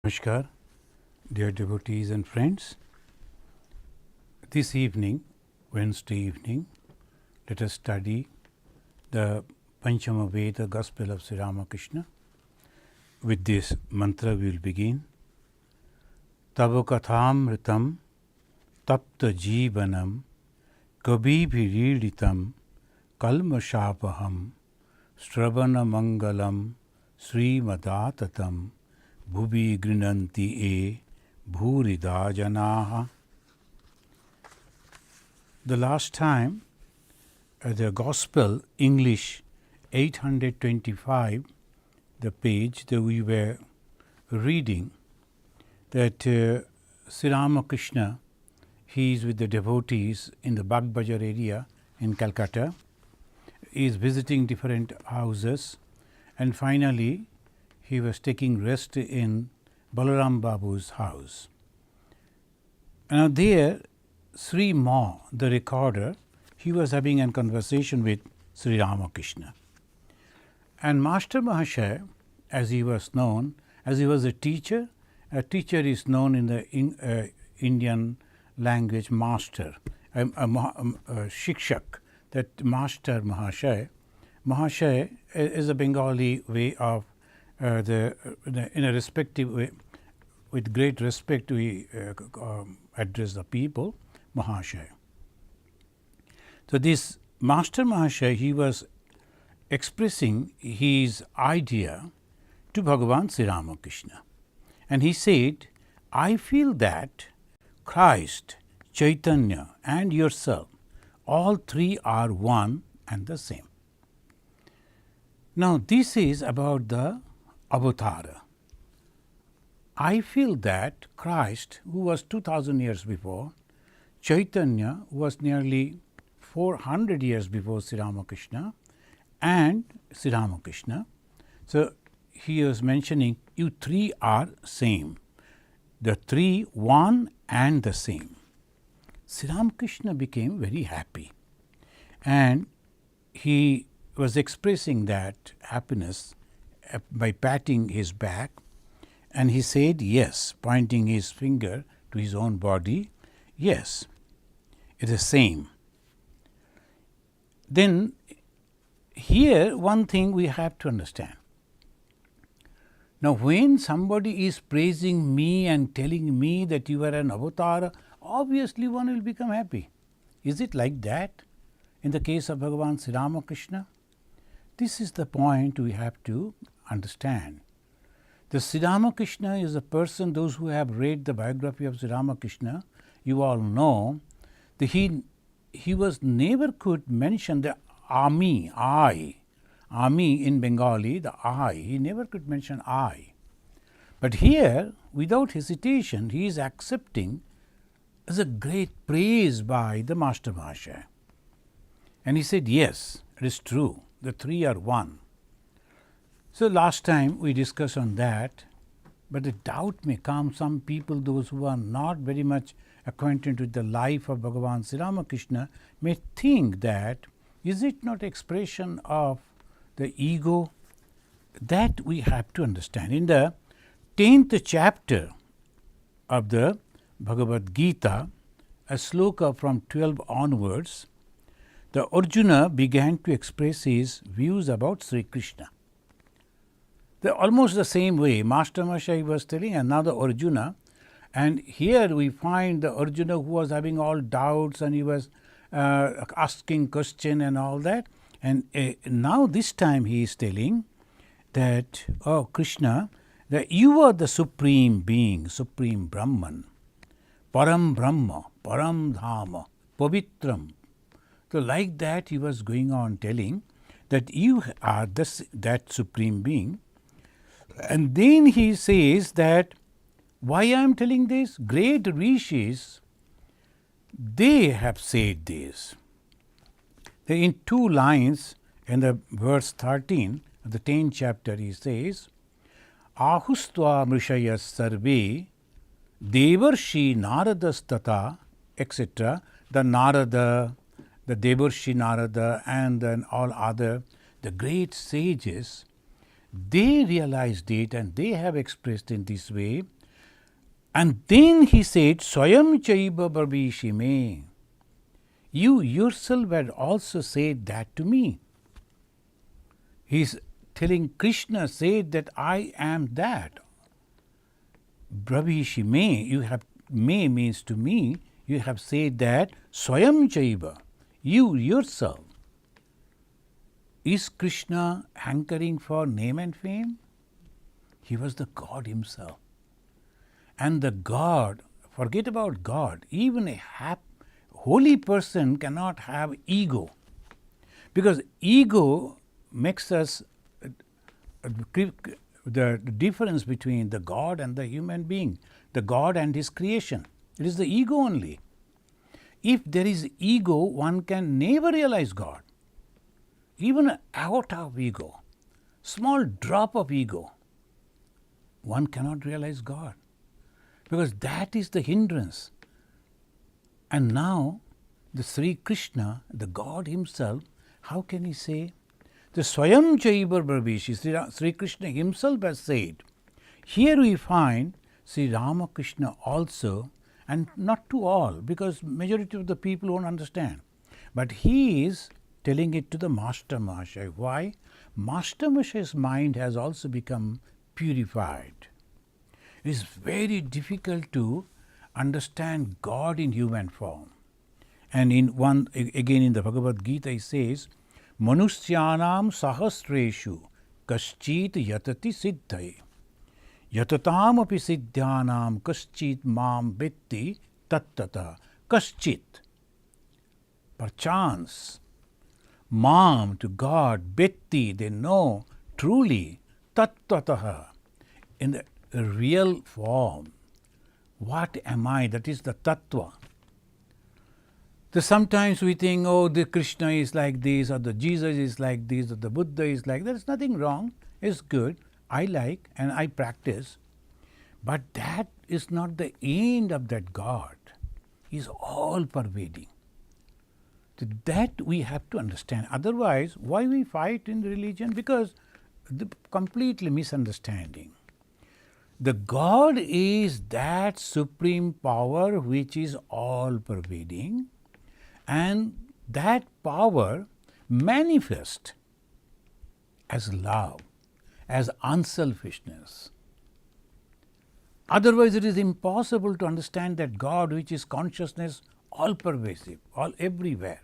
Namaskar, dear devotees and friends. This evening, Wednesday evening, let us study the Panchama Veda Gospel of Sri Ramakrishna. With this mantra we will begin. Tava kathamritam tapta jeevanam kabibhiriditam kalmashapaham stravana mangalam srimadatatam bhuvi grinanti e bhurida janaha. The last time, the Gospel, English 825, the page that we were reading, that Sri Ramakrishna, he is with the devotees in the Bagh Bajar area in Calcutta, he is visiting different houses, and finally he was taking rest in Balaram Babu's house. Now there, Sri Ma, the recorder, he was having a conversation with Sri Ramakrishna. And Master Mahashaya, as he was known, as he was a teacher is known in the Indian language master, a shikshak, that Master Mahashaya. Mahashaya is a Bengali way of in a respective way, with great respect we address the people, Mahashaya. So this Master Mahashaya, he was expressing his idea to Bhagavan Sri Ramakrishna. And he said, I feel that Christ, Chaitanya and yourself, all three are one and the same. Now this is about the Avatara. I feel that Christ, who was 2000 years before, Chaitanya was nearly 400 years before Sri Ramakrishna, and Sri Ramakrishna. So he was mentioning, you three are same. The three, one and the same. Sri Ramakrishna became very happy, and he was expressing that happiness by patting his back, and he said, yes, pointing his finger to his own body, yes, it is the same. Then here one thing we have to understand. Now when somebody is praising me and telling me that you are an avatara, obviously one will become happy. Is it like that in the case of Bhagavan Sri Ramakrishna? This is the point we have to understand. The Sri Ramakrishna is a person, those who have read the biography of Sri Ramakrishna, you all know that he was never could mention the Ami, I. Ami in Bengali, the I. He never could mention I. But here, without hesitation, he is accepting as a great praise by the Master Mahashaya. And he said, yes, it is true, the three are one. So last time we discussed on that, but the doubt may come, some people, those who are not very much acquainted with the life of Bhagavan Sri Ramakrishna, may think that, is it not expression of the ego? That we have to understand. In the 10th chapter of the Bhagavad Gita, a sloka from 12 onwards, the Arjuna began to express his views about Sri Krishna. Almost the same way, Master Mahashaya was telling another Arjuna, and here we find the Arjuna who was having all doubts and he was asking question and all that. And now this time he is telling that, oh Krishna, that you are the supreme being, supreme Brahman, Param Brahma, Param Dhama, Pavitram. So like that he was going on telling that you are that supreme being. And then he says that, why I am telling this? Great rishis, they have said this. In 2 lines in the verse 13 of the 10th chapter, he says, Ahustva mrishayas sarve devarshi naradastata, etc. The Narada, the Devarshi Narada, and then all other, the great sages, They realized it and they have expressed in this way. And then he said, Swayam Chaiba Bhavishi me. You yourself had also said that to me. He's telling Krishna said that I am that. Bhavishi me, you have, me means to me, you have said that Swayam Chaiba, you yourself. Is Krishna hankering for name and fame? He was the God himself. And the God, forget about God, even a holy person cannot have ego. Because ego makes us the difference between the God and the human being, the God and his creation. It is the ego only. If there is ego, one can never realize God. Even an iota of ego, small drop of ego, one cannot realize God. Because that is the hindrance. And now, the Sri Krishna, the God himself, how can he say? The Swayam Chaibar Bhavishi, Sri Krishna himself has said. Here we find Sri Ramakrishna also, and not to all, because majority of the people won't understand. But he is telling it to the Master Mahashaya. Why? Master Mahashaya's mind has also become purified. It is very difficult to understand God in human form. And again in the Bhagavad Gita he says, Manusyanam sahasreshu kaschit yatati siddhai. Yatatam api siddhyanam kaschit mam vitti tattata. Kaschit. Perchance. Mam, to God, Betti, they know truly, tattataha, in the real form. What am I? That is the tattva. So sometimes we think, oh, the Krishna is like this, or the Jesus is like this, or the Buddha is like that. There's nothing wrong. It's good. I like and I practice. But that is not the end of that God. He's all pervading. That we have to understand. Otherwise, why we fight in religion? Because the completely misunderstanding. The God is that supreme power which is all pervading, and that power manifests as love, as unselfishness. Otherwise, it is impossible to understand that God which is consciousness, all pervasive, all everywhere.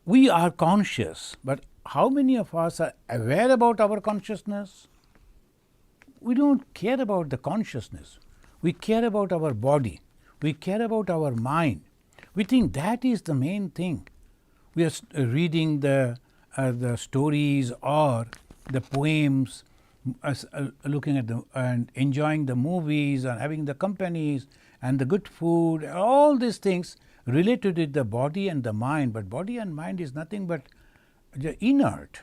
We are conscious, but how many of us are aware about our consciousness? We don't care about the consciousness. We care about our body. We care about our mind. We think that is the main thing. We are reading the stories or the poems, looking at them and enjoying the movies and having the companies and the good food, all these things related with the body and the mind. But body and mind is nothing but inert.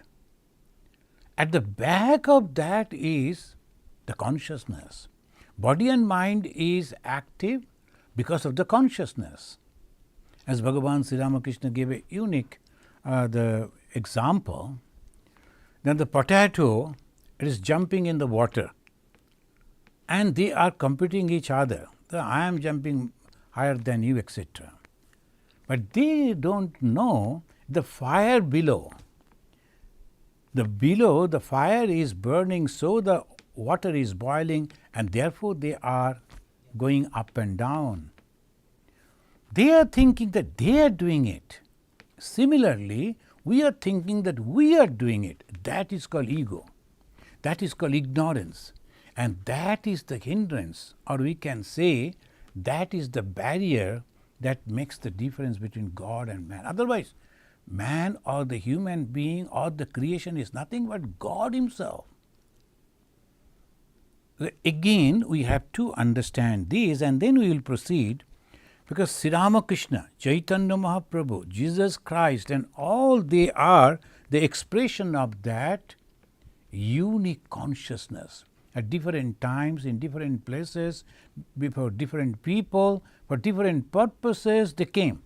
At the back of that is the consciousness. Body and mind is active because of the consciousness. As Bhagavan Sri Ramakrishna gave a unique the example, then the potato, it is jumping in the water and they are competing each other. I am jumping higher than you, etc. But they don't know the fire below. The fire is burning, so the water is boiling, and therefore they are going up and down. They are thinking that they are doing it. Similarly, we are thinking that we are doing it. That is called ego. That is called ignorance. And that is the hindrance, or we can say that is the barrier that makes the difference between God and man. Otherwise, man or the human being or the creation is nothing but God himself. Again, we have to understand this, and then we will proceed, because Sri Ramakrishna, Chaitanya Mahaprabhu, Jesus Christ, and all they are the expression of that unique consciousness. At different times, in different places, before different people, for different purposes they came.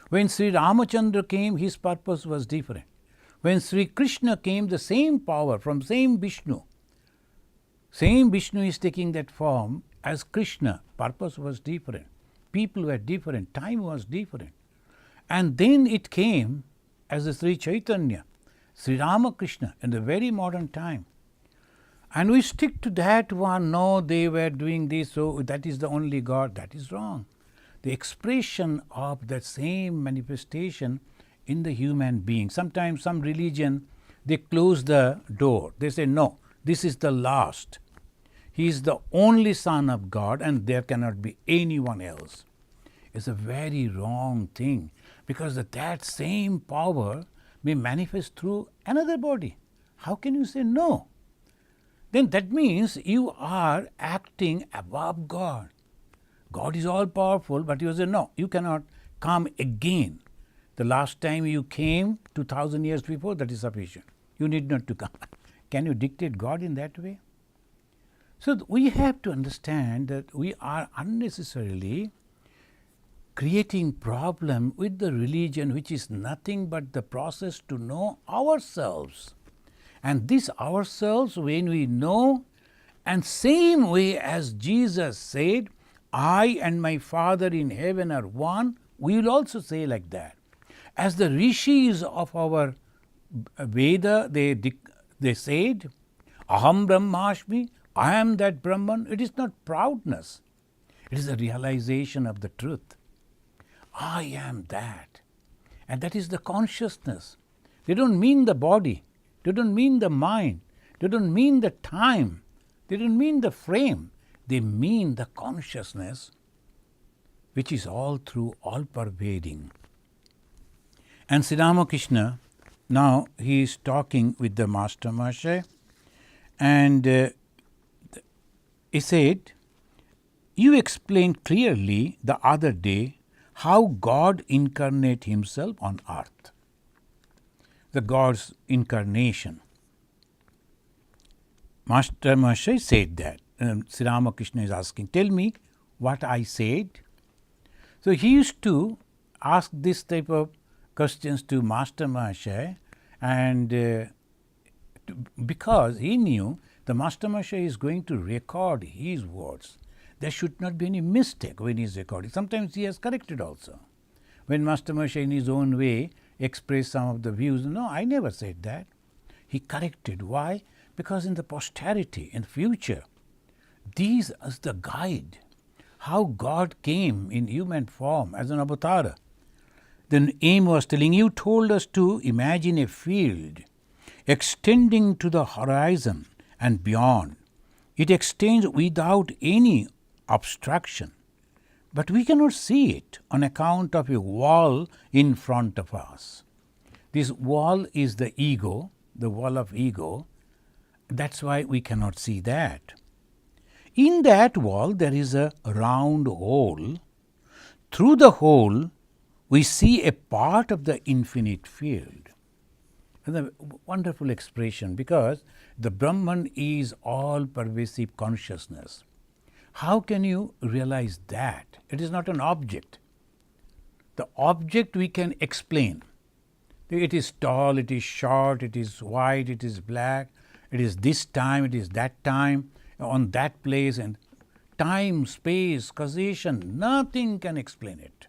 When Sri Ramachandra came, his purpose was different. When Sri Krishna came, the same power from same Vishnu is taking that form as Krishna. Purpose was different, people were different, time was different. And then it came as a Sri Chaitanya, Sri Ramakrishna in the very modern time. And we stick to that one, no, they were doing this, so that is the only God. That is wrong. The expression of that same manifestation in the human being. Sometimes some religion, they close the door. They say, no, this is the last. He is the only Son of God and there cannot be anyone else. It's a very wrong thing, because that same power may manifest through another body. How can you say no? Then that means you are acting above God. God is all powerful, but you say, no, you cannot come again. The last time you came 2000 years before, that is sufficient. You need not to come. Can you dictate God in that way? So we have to understand that we are unnecessarily creating problem with the religion, which is nothing but the process to know ourselves. And this ourselves, when we know, and same way as Jesus said, I and my Father in heaven are one, we will also say like that. As the rishis of our Veda, they said, Aham Brahmasmi, I am that Brahman. It is not proudness. It is a realization of the truth. I am that. And that is the consciousness. They don't mean the body. They don't mean the mind. They don't mean the time. They don't mean the frame. They mean the consciousness, which is all through, all pervading. And Sri Ramakrishna, now he is talking with the Master Mahasaya, and he said, you explained clearly the other day how God incarnate himself on earth. The God's incarnation. Master Mahasaya said that. Sri Ramakrishna is asking, tell me what I said. So he used to ask this type of questions to Master Mahasaya, and because he knew the Master Mahasaya is going to record his words. There should not be any mistake when he is recording. Sometimes he has corrected also. When Master Mahasaya in his own way expressed some of the views, no, I never said that. He corrected. Why? Because in the posterity, in the future, these is the guide. How God came in human form as an avatar. The aim was telling, you told us to imagine a field extending to the horizon and beyond. It extends without any obstruction, but we cannot see it on account of a wall in front of us. This wall is the ego, the wall of ego. That's why we cannot see that. In that wall there is a round hole. Through the hole we see a part of the infinite field. And a wonderful expression, because the Brahman is all pervasive consciousness. How can you realize that? It is not an object. The object we can explain. It is tall, it is short, it is white, it is black, it is this time, it is that time, on that place, and time, space, causation, nothing can explain it.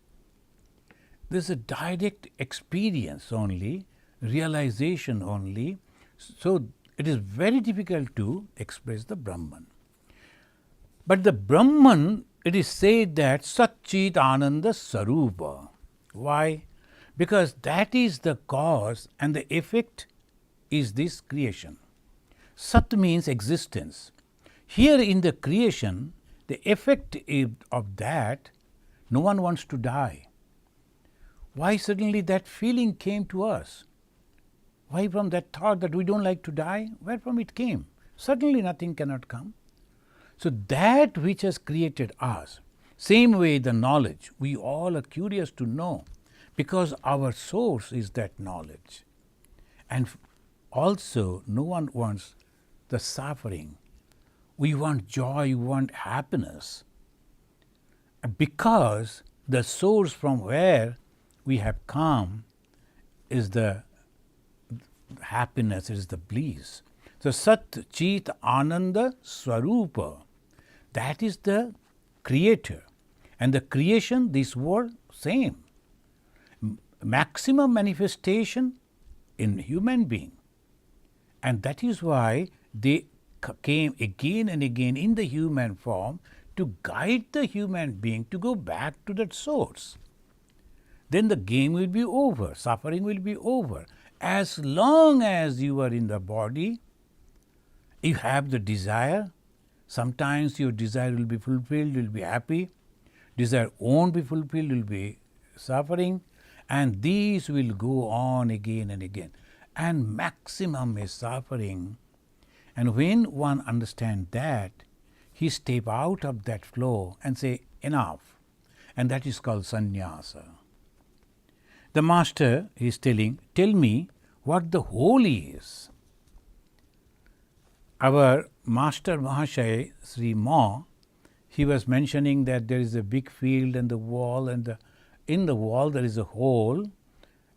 This is a direct experience only, realization only, so it is very difficult to express the Brahman. But the Brahman, it is said that Satchit Ananda Sarupa. Why? Because that is the cause and the effect is this creation. Sat means existence. Here in the creation, the effect of that, no one wants to die. Why suddenly that feeling came to us? Why from that thought that we don't like to die? Where from it came? Suddenly nothing cannot come. So that which has created us, same way the knowledge, we all are curious to know, because our source is that knowledge. And also no one wants the suffering. We want joy, we want happiness, because the source from where we have come is the happiness, it is the bliss. So Sat Chit Ananda Swarupa, that is the creator. And the creation, this world, same. Maximum manifestation in human being. And that is why they came again and again in the human form to guide the human being to go back to that source. Then the game will be over, suffering will be over. As long as you are in the body, you have the desire. Sometimes your desire will be fulfilled, you will be happy. Desire won't be fulfilled, you will be suffering. And these will go on again and again. And maximum is suffering. And when one understands that, he step out of that flow and say, enough. And that is called sannyasa. The master is telling, tell me what the whole is. Our master Mahashaya, Sri Ma, he was mentioning that there is a big field and the wall, and in the wall there is a hole.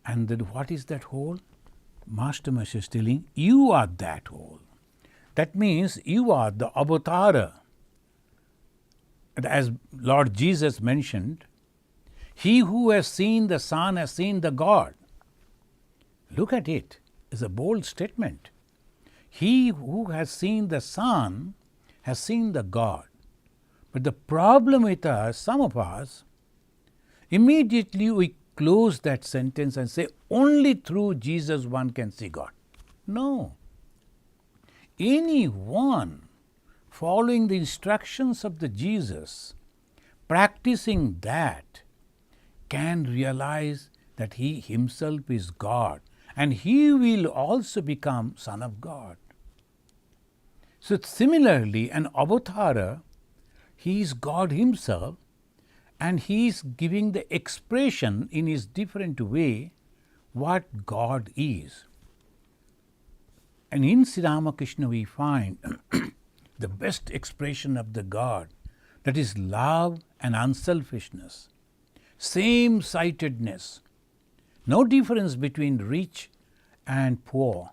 And then what is that hole? Master Mahashaya is telling, you are that hole. That means you are the avatara. As Lord Jesus mentioned, he who has seen the Son has seen the God. Look at it. It's a bold statement. He who has seen the Son has seen the God. But the problem with us, some of us, immediately we close that sentence and say, only through Jesus one can see God. No. Anyone following the instructions of the Jesus, practicing that, can realize that he himself is God, and he will also become Son of God. So similarly, an avatara, he is God himself, and he is giving the expression in his different way what God is. And in Sri Ramakrishna we find the best expression of the God, that is love and unselfishness, same-sightedness, no difference between rich and poor,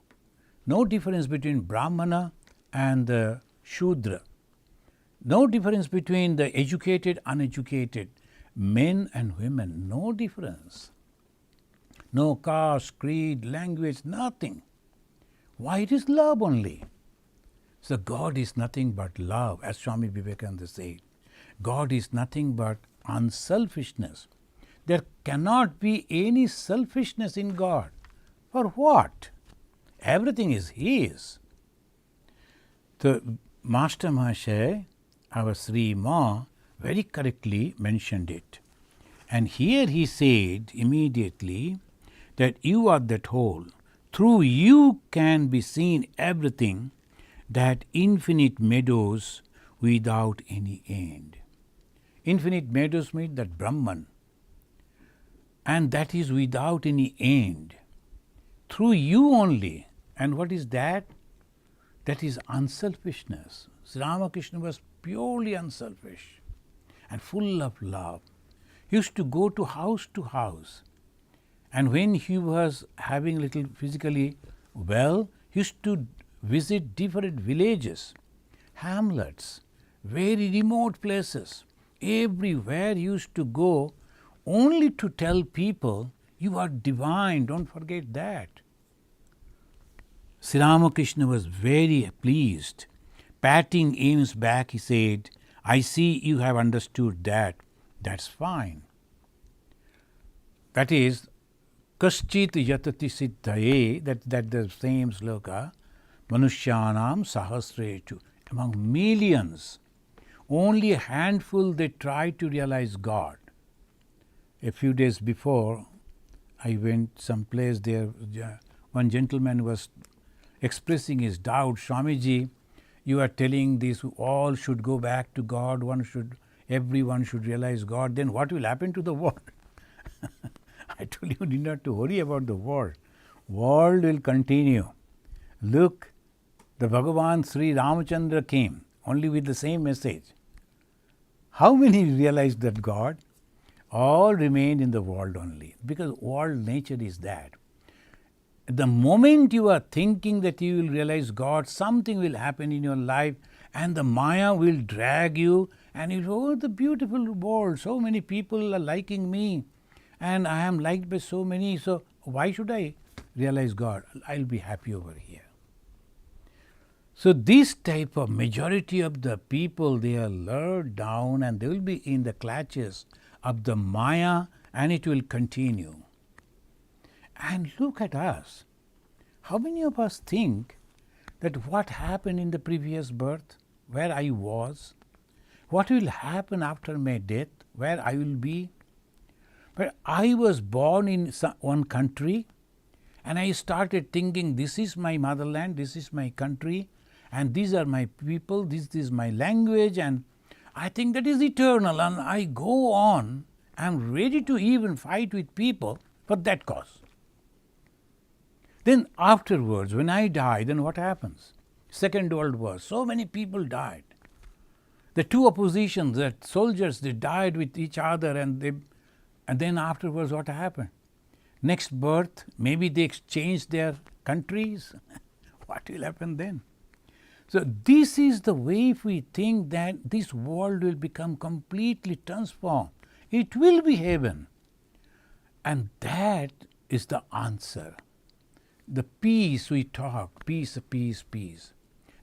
no difference between Brahmana and the Shudra, no difference between the educated, uneducated, men and women, no difference. No caste, creed, language, nothing. Why? It is love only. So God is nothing but love, as Swami Vivekananda said. God is nothing but unselfishness. There cannot be any selfishness in God. For what? Everything is His. The Master Mahashaya, our Sri Ma, very correctly mentioned it. And here he said immediately that you are that whole. Through you can be seen everything, that infinite meadows without any end. Infinite meadows mean that Brahman, and that is without any end. Through you only. And what is that? That is unselfishness. Sri Ramakrishna was purely unselfish and full of love. He used to go to house, and when he was having little physically well, he used to visit different villages, hamlets, very remote places. Everywhere he used to go only to tell people, you are divine, don't forget that. Sri Ramakrishna was very pleased. Patting Ames back, he said, I see you have understood that. That's fine. That is, kaschit yatati siddhaye, that the same sloka, manushyanam sahasretu, among millions, only a handful they try to realize God. A few days before, I went someplace there, one gentleman was expressing his doubt, Swamiji, you are telling this, all should go back to God, everyone should realize God, then what will happen to the world? I told you need not to worry about the world. World will continue. Look, the Bhagavan Sri Ramachandra came only with the same message. How many realized that God? All remained in the world only, because world nature is that. The moment you are thinking that you will realize God, something will happen in your life and the Maya will drag you and you go, oh, the beautiful world, so many people are liking me and I am liked by so many, so why should I realize God? I'll be happy over here. So this type of majority of the people, they are lured down and they will be in the clutches of the Maya and it will continue. And look at us. How many of us think that what happened in the previous birth, where I was, what will happen after my death, where I will be? But I was born in one country and I started thinking this is my motherland, this is my country and these are my people, this is my language and I think that is eternal and I go on, I am ready to even fight with people for that cause. Then afterwards, when I die, then what happens? Second World War, so many people died. The two oppositions, the soldiers, they died with each other and then afterwards what happened? Next birth, maybe they exchanged their countries. What will happen then? So this is the way if we think that this world will become completely transformed. It will be heaven. And that is the answer. The peace we talk, peace, peace, peace.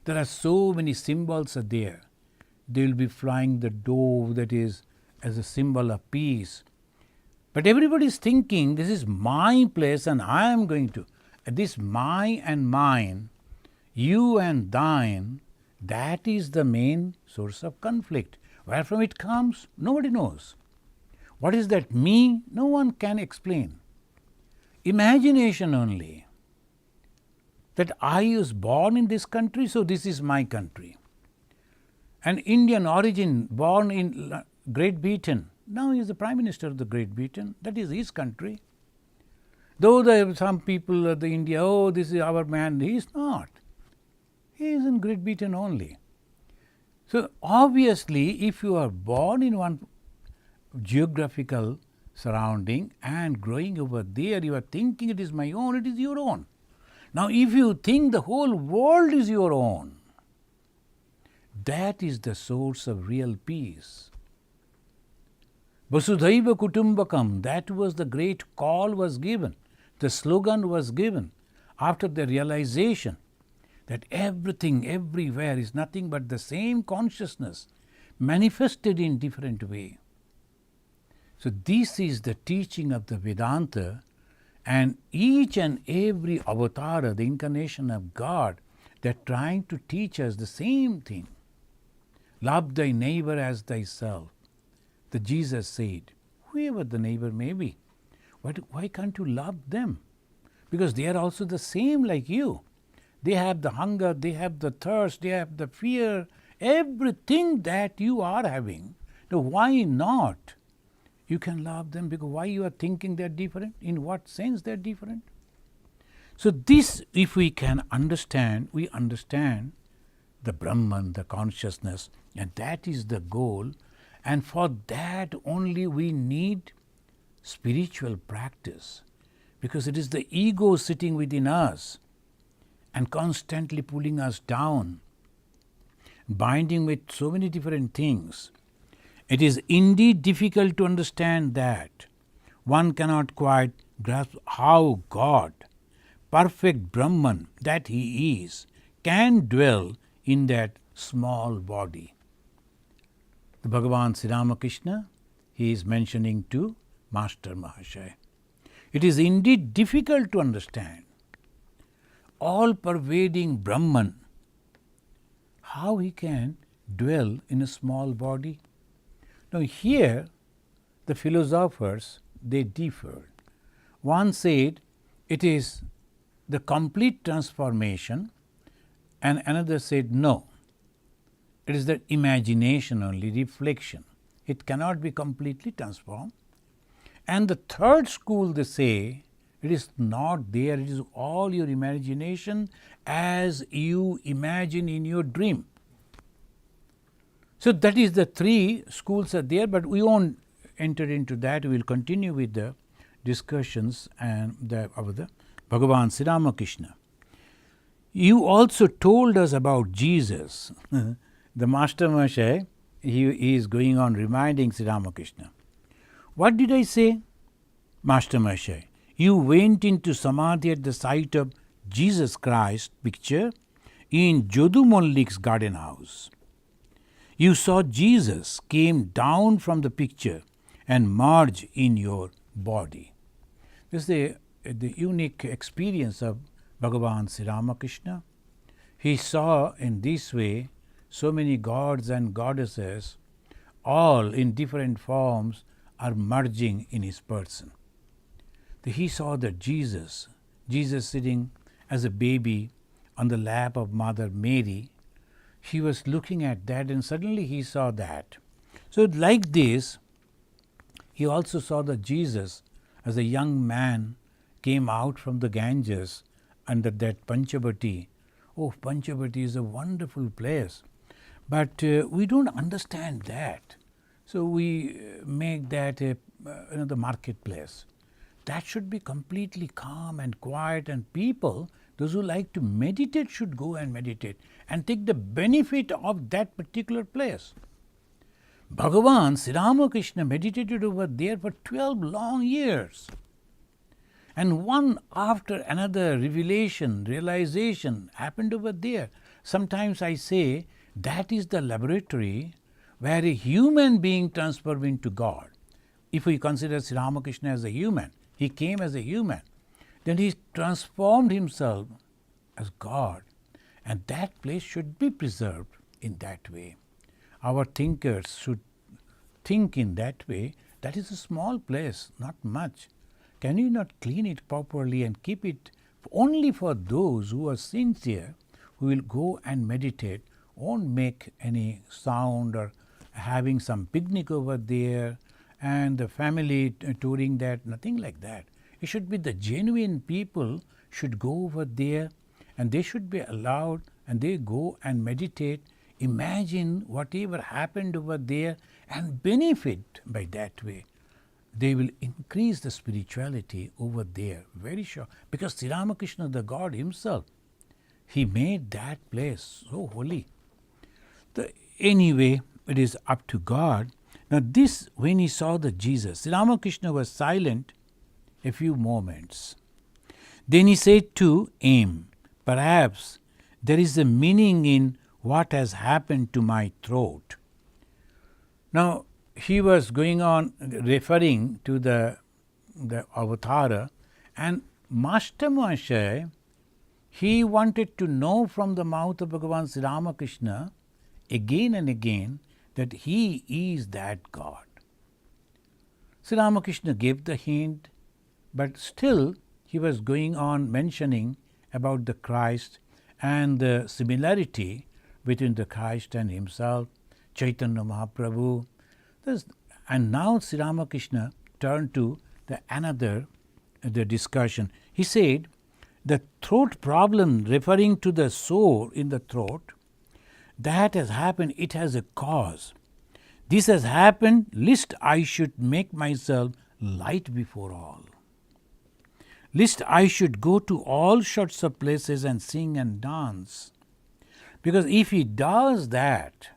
There are so many symbols are there. They will be flying the dove that is as a symbol of peace. But everybody is thinking this is my place and I am going to. This my and mine, you and thine, that is the main source of conflict. Where from it comes, nobody knows. What is that me? No one can explain. Imagination only. That I was born in this country, so this is my country. An Indian origin, born in Great Britain, now he is the Prime Minister of the Great Britain, that is his country. Though there are some people of the India, oh, this is our man, he is not. He is in Great Britain only. So obviously, if you are born in one geographical surrounding and growing over there, you are thinking it is my own, it is your own. Now if you think the whole world is your own, that is the source of real peace. Vasudhaiva Kutumbakam, that was the great call was given, the slogan was given after the realization that everything, everywhere is nothing but the same consciousness manifested in different way. So this is the teaching of the Vedanta, and each and every avatar, the incarnation of God, they are trying to teach us the same thing. Love thy neighbor as thyself. The Jesus said, whoever the neighbor may be, why can't you love them? Because they are also the same like you. They have the hunger, they have the thirst, they have the fear, everything that you are having. Now why not? You can love them because why you are thinking they are different? In what sense they are different? So this, if we can understand, we understand the Brahman, the consciousness, and that is the goal. And for that only we need spiritual practice, because it is the ego sitting within us and constantly pulling us down, binding with so many different things. It is indeed difficult to understand that. One cannot quite grasp how God, perfect Brahman that He is, can dwell in that small body. The Bhagavan Sri Ramakrishna, he is mentioning to Master Mahashaya. It is indeed difficult to understand. All-pervading Brahman, how he can dwell in a small body? Now here, the philosophers, they differed. One said it is the complete transformation, and another said no. It is the imagination only, reflection. It cannot be completely transformed. And the third school, they say, it is not there, it is all your imagination as you imagine in your dream. So that is the three schools are there, but we won't enter into that. We will continue with the discussions and Bhagavan Sri Ramakrishna, you also told us about Jesus. The Master Mahasaya, he is going on reminding Sri Ramakrishna. What did I say? Master Mahasaya, you went into Samadhi at the sight of Jesus Christ picture in Jodu Mollik's garden house. You saw Jesus came down from the picture and merged in your body. This is the unique experience of Bhagavan Sri Ramakrishna. He saw in this way so many gods and goddesses, all in different forms, are merging in his person. He saw that Jesus sitting as a baby on the lap of Mother Mary, he was looking at that and suddenly he saw that. So like this, he also saw that Jesus as a young man came out from the Ganges under that Panchavati. Oh, Panchavati is a wonderful place, but we don't understand that. So we make that the marketplace. That should be completely calm and quiet, and people, those who like to meditate, should go and meditate and take the benefit of that particular place. Bhagavan Sri Ramakrishna meditated over there for 12 long years. And one after another realization happened over there. Sometimes I say that is the laboratory where a human being transformed into God. If we consider Sri Ramakrishna as a human, he came as a human, then he transformed himself as God, and that place should be preserved in that way. Our thinkers should think in that way. That is a small place, not much. Can you not clean it properly and keep it only for those who are sincere, who will go and meditate, won't make any sound or having some picnic over there and the family touring that, nothing like that. It should be the genuine people should go over there and they should be allowed and they go and meditate, imagine whatever happened over there and benefit by that way. They will increase the spirituality over there, very sure. Because Sri Ramakrishna, the God himself, he made that place so holy. Anyway, it is up to God. Now this, when he saw the Jesus, Sri Ramakrishna was silent a few moments. Then he said to him, perhaps there is a meaning in what has happened to my throat. Now he was going on referring to the avatara, and Master Mahasaya, he wanted to know from the mouth of Bhagavan Sri Ramakrishna again and again that he is that God. Sri Ramakrishna gave the hint, but still he was going on mentioning about the Christ and the similarity between the Christ and himself, Chaitanya Mahaprabhu. And now Sri Ramakrishna turned to the discussion. He said, the throat problem, referring to the sore in the throat, that has happened, it has a cause. This has happened, lest I should make myself light before all. Lest I should go to all sorts of places and sing and dance. Because if he does that,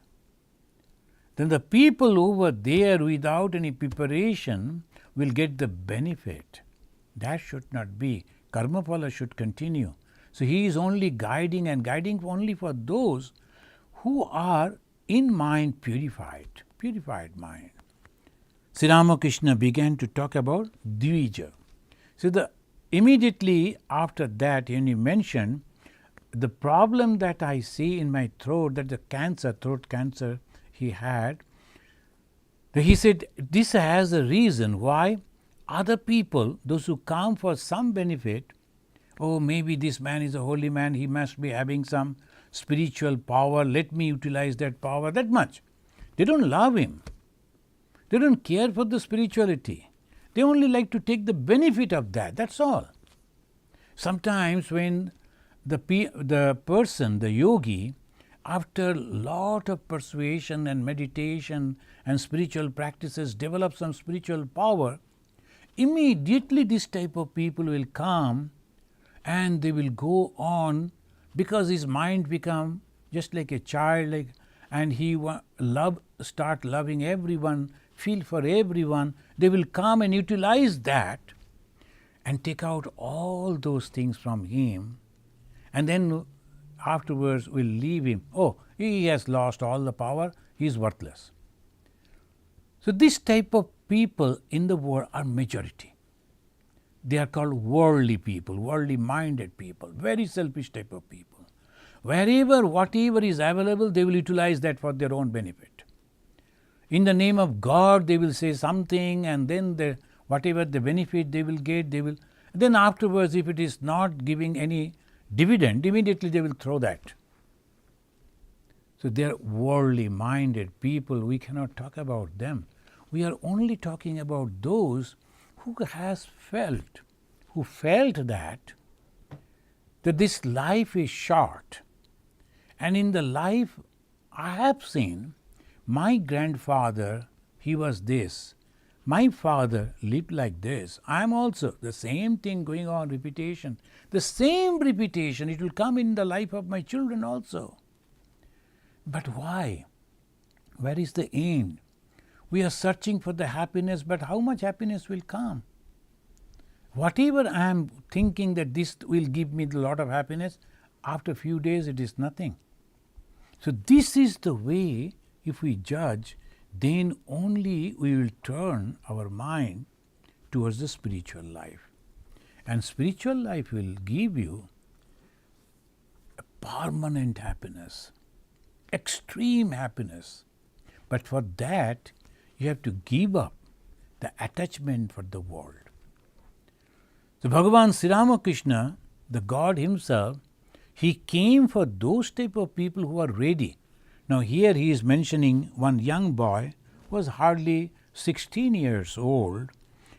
then the people over there without any preparation will get the benefit. That should not be. Karma phala should continue. So he is only guiding and guiding only for those who are in mind purified mind. Sri Ramakrishna began to talk about Dvija. So immediately after that, when he mentioned the problem that I see in my throat, that the throat cancer he had, he said this has a reason why other people, those who come for some benefit, oh, maybe this man is a holy man, he must be having some spiritual power, let me utilize that power, that much. They don't love him. They don't care for the spirituality. They only like to take the benefit of that, that's all. Sometimes when the person, the yogi, after lot of persuasion and meditation and spiritual practices develop some spiritual power, immediately this type of people will come and they will go on because his mind become just like a child, and he start loving everyone, feel for everyone. They will come and utilize that and take out all those things from him, and then afterwards will leave him. Oh, he has lost all the power, he is worthless. So this type of people in the world are majority. They are called worldly people, worldly minded people, very selfish type of people. Wherever, whatever is available, they will utilize that for their own benefit. In the name of God, they will say something, and then whatever the benefit they will get, they will. Then afterwards, if it is not giving any dividend, immediately they will throw that. So they are worldly minded people. We cannot talk about them. We are only talking about those who felt that this life is short. And in the life I have seen, my grandfather, he was this. My father lived like this. I am also the same thing going on, repetition. The same repetition, it will come in the life of my children also. But why? Where is the end? We are searching for the happiness, but how much happiness will come? Whatever I am thinking that this will give me a lot of happiness, after a few days it is nothing. So this is the way, if we judge, then only we will turn our mind towards the spiritual life. And spiritual life will give you a permanent happiness, extreme happiness. But for that, you have to give up the attachment for the world. So Bhagavan Sri Ramakrishna, the God himself, he came for those type of people who are ready. Now here he is mentioning one young boy who was hardly 16 years old.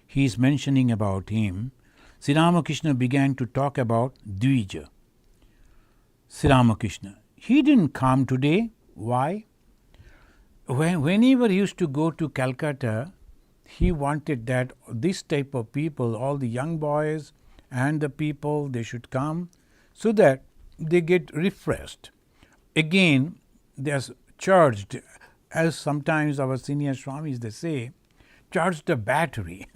He is mentioning about him. Sri Ramakrishna began to talk about Dvija. Sri Ramakrishna, he didn't come today. Why? Whenever he used to go to Calcutta, he wanted that this type of people, all the young boys and the people, they should come so that they get refreshed. Again, they are charged, as sometimes our senior Swamis, they say, charge the battery.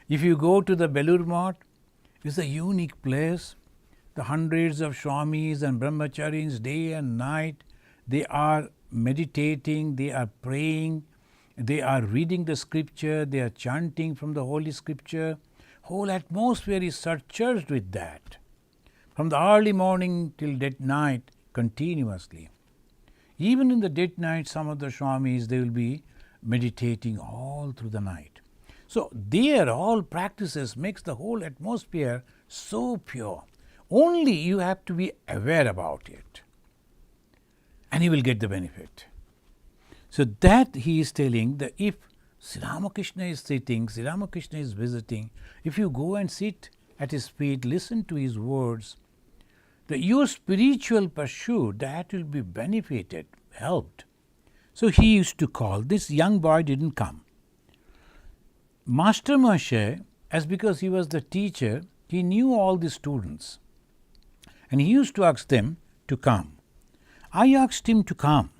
If you go to the Belur Math, it's a unique place. The hundreds of Swamis and Brahmacharis, day and night, they are meditating, they are praying, they are reading the scripture, they are chanting from the holy scripture. Whole atmosphere is surcharged with that. From the early morning till dead night, continuously. Even in the dead night, some of the Swamis, they will be meditating all through the night. So their all practices makes the whole atmosphere so pure. Only you have to be aware about it, and you will get the benefit. So that he is telling that if Sri Ramakrishna is sitting, Sri Ramakrishna is visiting, if you go and sit at his feet, listen to his words, that your spiritual pursuit, that will be benefited, helped. So he used to call. This young boy didn't come. Master Mahasaya, as because he was the teacher, he knew all the students. And he used to ask them to come. I asked him to come.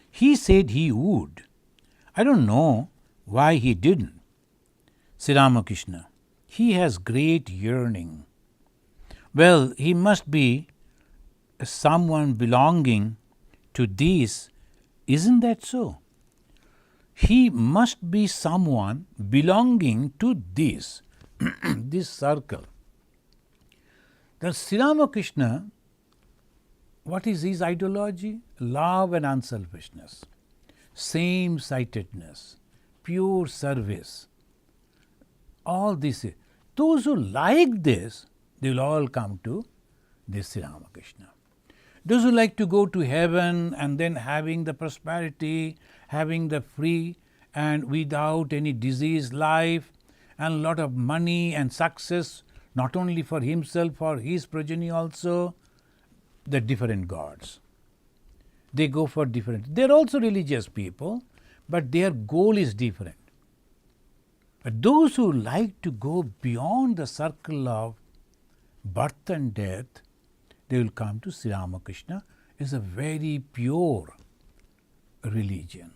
He said he would. I don't know why he didn't. Sri Ramakrishna, he has great yearning. Well, he must be someone belonging to this. Isn't that so? He must be someone belonging to this, this circle. The Sri Ramakrishna, what is his ideology? Love and unselfishness, same-sightedness, pure service. All this. Those who like this, they will all come to this Sri Ramakrishna. Those who like to go to heaven and then having the prosperity, having the free and without any disease life and a lot of money and success, not only for himself, for his progeny also, the different gods. They go for different. They are also religious people, but their goal is different. But those who like to go beyond the circle of birth and death, they will come to Sri Ramakrishna. It's a very pure religion.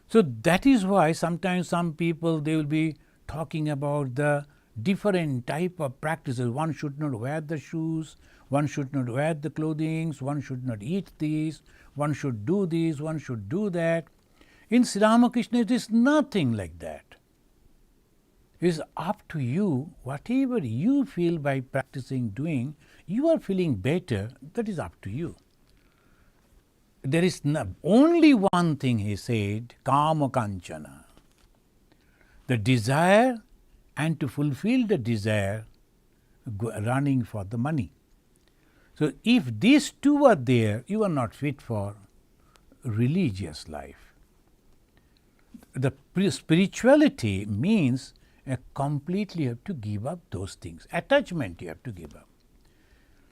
So that is why sometimes some people, they will be talking about the different type of practices. One should not wear the shoes, one should not wear the clothing, one should not eat this, one should do this, one should do that. In Sri Ramakrishna, it is nothing like that. It is up to you, whatever you feel by practicing, doing, you are feeling better, that is up to you. There is only one thing, he said, kama kanchana. The desire, and to fulfill the desire, running for the money. So if these two are there, you are not fit for religious life. The spirituality means completely you have to give up those things. Attachment you have to give up.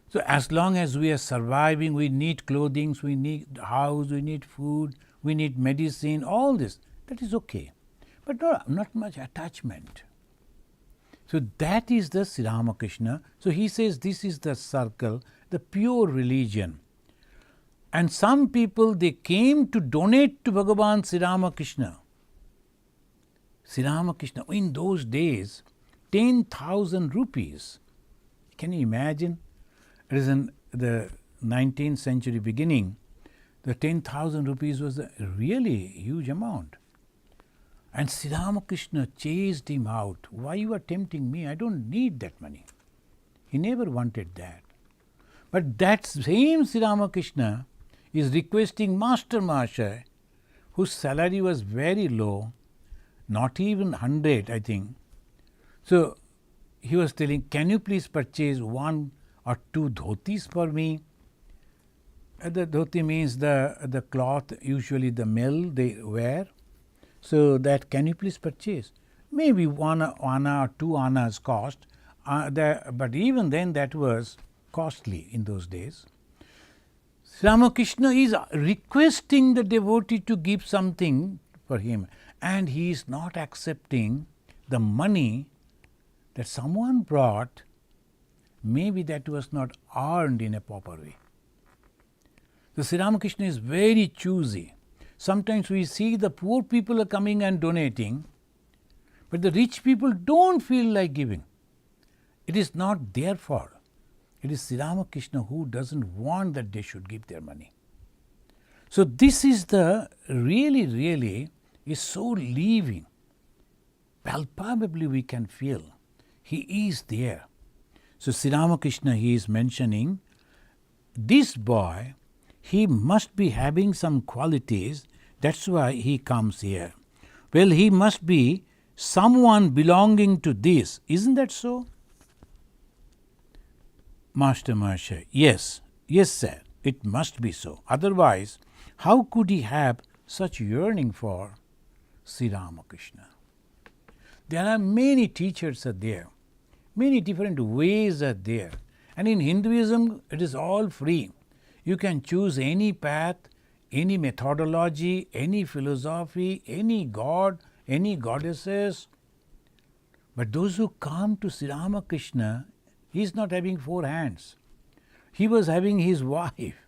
So as long as we are surviving, we need clothing, we need house, we need food, we need medicine, all this, that is okay. But not much attachment. So that is the Sri Ramakrishna. So he says this is the circle, the pure religion. And some people, they came to donate to Bhagavan Sri Ramakrishna. Sri Ramakrishna, in those days, 10,000 rupees. Can you imagine? It is in the 19th century beginning, the 10,000 rupees was a really huge amount. And Sri Ramakrishna chased him out. Why you are tempting me? I don't need that money. He never wanted that. But that same Sri Ramakrishna is requesting Master Mahashaya, whose salary was very low, not even 100, I think. So he was telling, can you please purchase 1 or 2 dhotis for me? The dhoti means the cloth, usually the male they wear. So that can you please purchase? Maybe 1 anna or 2 annas cost, but even then that was costly in those days. Sri Ramakrishna is requesting the devotee to give something for him, and he is not accepting the money that someone brought. Maybe that was not earned in a proper way. So Sri Ramakrishna is very choosy. Sometimes we see the poor people are coming and donating, but the rich people don't feel like giving. It is not their fault. It is Sri Ramakrishna who doesn't want that they should give their money. So this is the really is so living. Palpably we can feel he is there. So Sri Ramakrishna, he is mentioning this boy, he must be having some qualities, that's why he comes here. Well, he must be someone belonging to this, isn't that so? Master Mahashaya, yes, sir, it must be so. Otherwise, how could he have such yearning for Sri Ramakrishna? There are many teachers are there, many different ways are there. And in Hinduism, it is all free. You can choose any path, any methodology, any philosophy, any god, any goddesses. But those who come to Sri Ramakrishna, he is not having 4 hands. He was having his wife.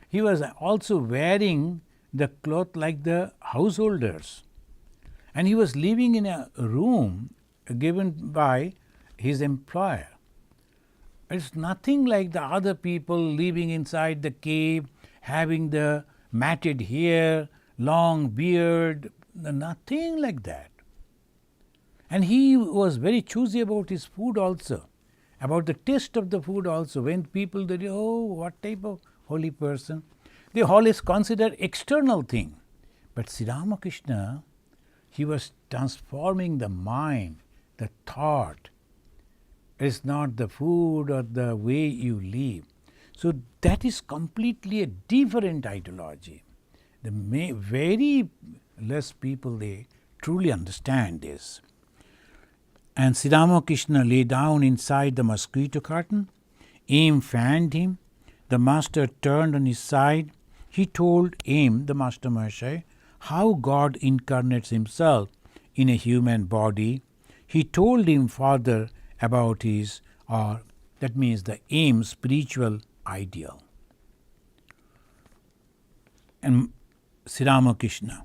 He was also wearing the cloth like the householders. And he was living in a room given by his employer. It's nothing like the other people living inside the cave, having the matted hair, long beard, nothing like that. And he was very choosy about his food also, about the taste of the food also. When people say, oh, what type of holy person, they always consider external thing. But Sri Ramakrishna, he was transforming the mind, the thought. It's not the food or the way you live. So that is completely a different ideology. The very less people, they truly understand this. And Sri Ramakrishna lay down inside the mosquito curtain. Aim fanned him. The master turned on his side. He told Aim, the Master Mahashaya, how God incarnates himself in a human body. He told him further about his That means the aim, spiritual ideal. And Sri Ramakrishna,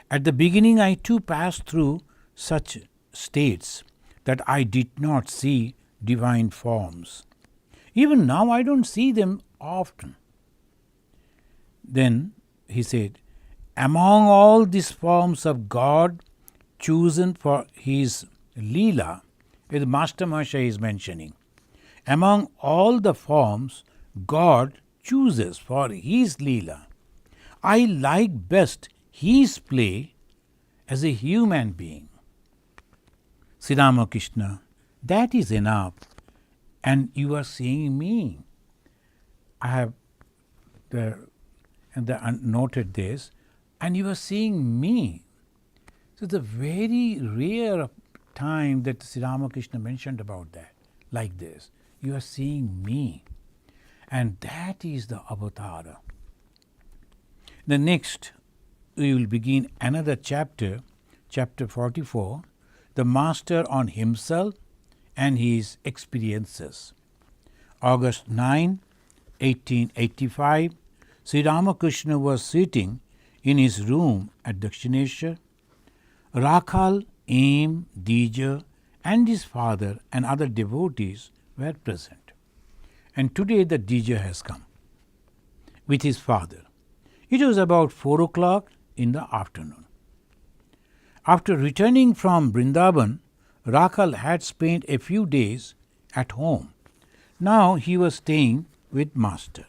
at the beginning I too passed through such states that I did not see divine forms. Even now I don't see them often. Then he said, among all these forms of God chosen for his Leela, the Master Mahasaya is mentioning, among all the forms God chooses for his Leela, I like best his play as a human being. Sri Ramakrishna, that is enough, and you are seeing me. I have noted this, and you are seeing me. So it's a very rare time that Sri Ramakrishna mentioned about that, like this. You are seeing me, and that is the avatara. The next, we will begin another chapter, chapter 44, the Master on himself and his experiences. August 9, 1885, Sri Ramakrishna was sitting in his room at Dakshineshwar. Rakhal, Aim, Dija, and his father and other devotees were present. And today the Dija has come with his father. It was about 4 o'clock in the afternoon. After returning from Vrindavan, Rakhal had spent a few days at home. Now he was staying with Master.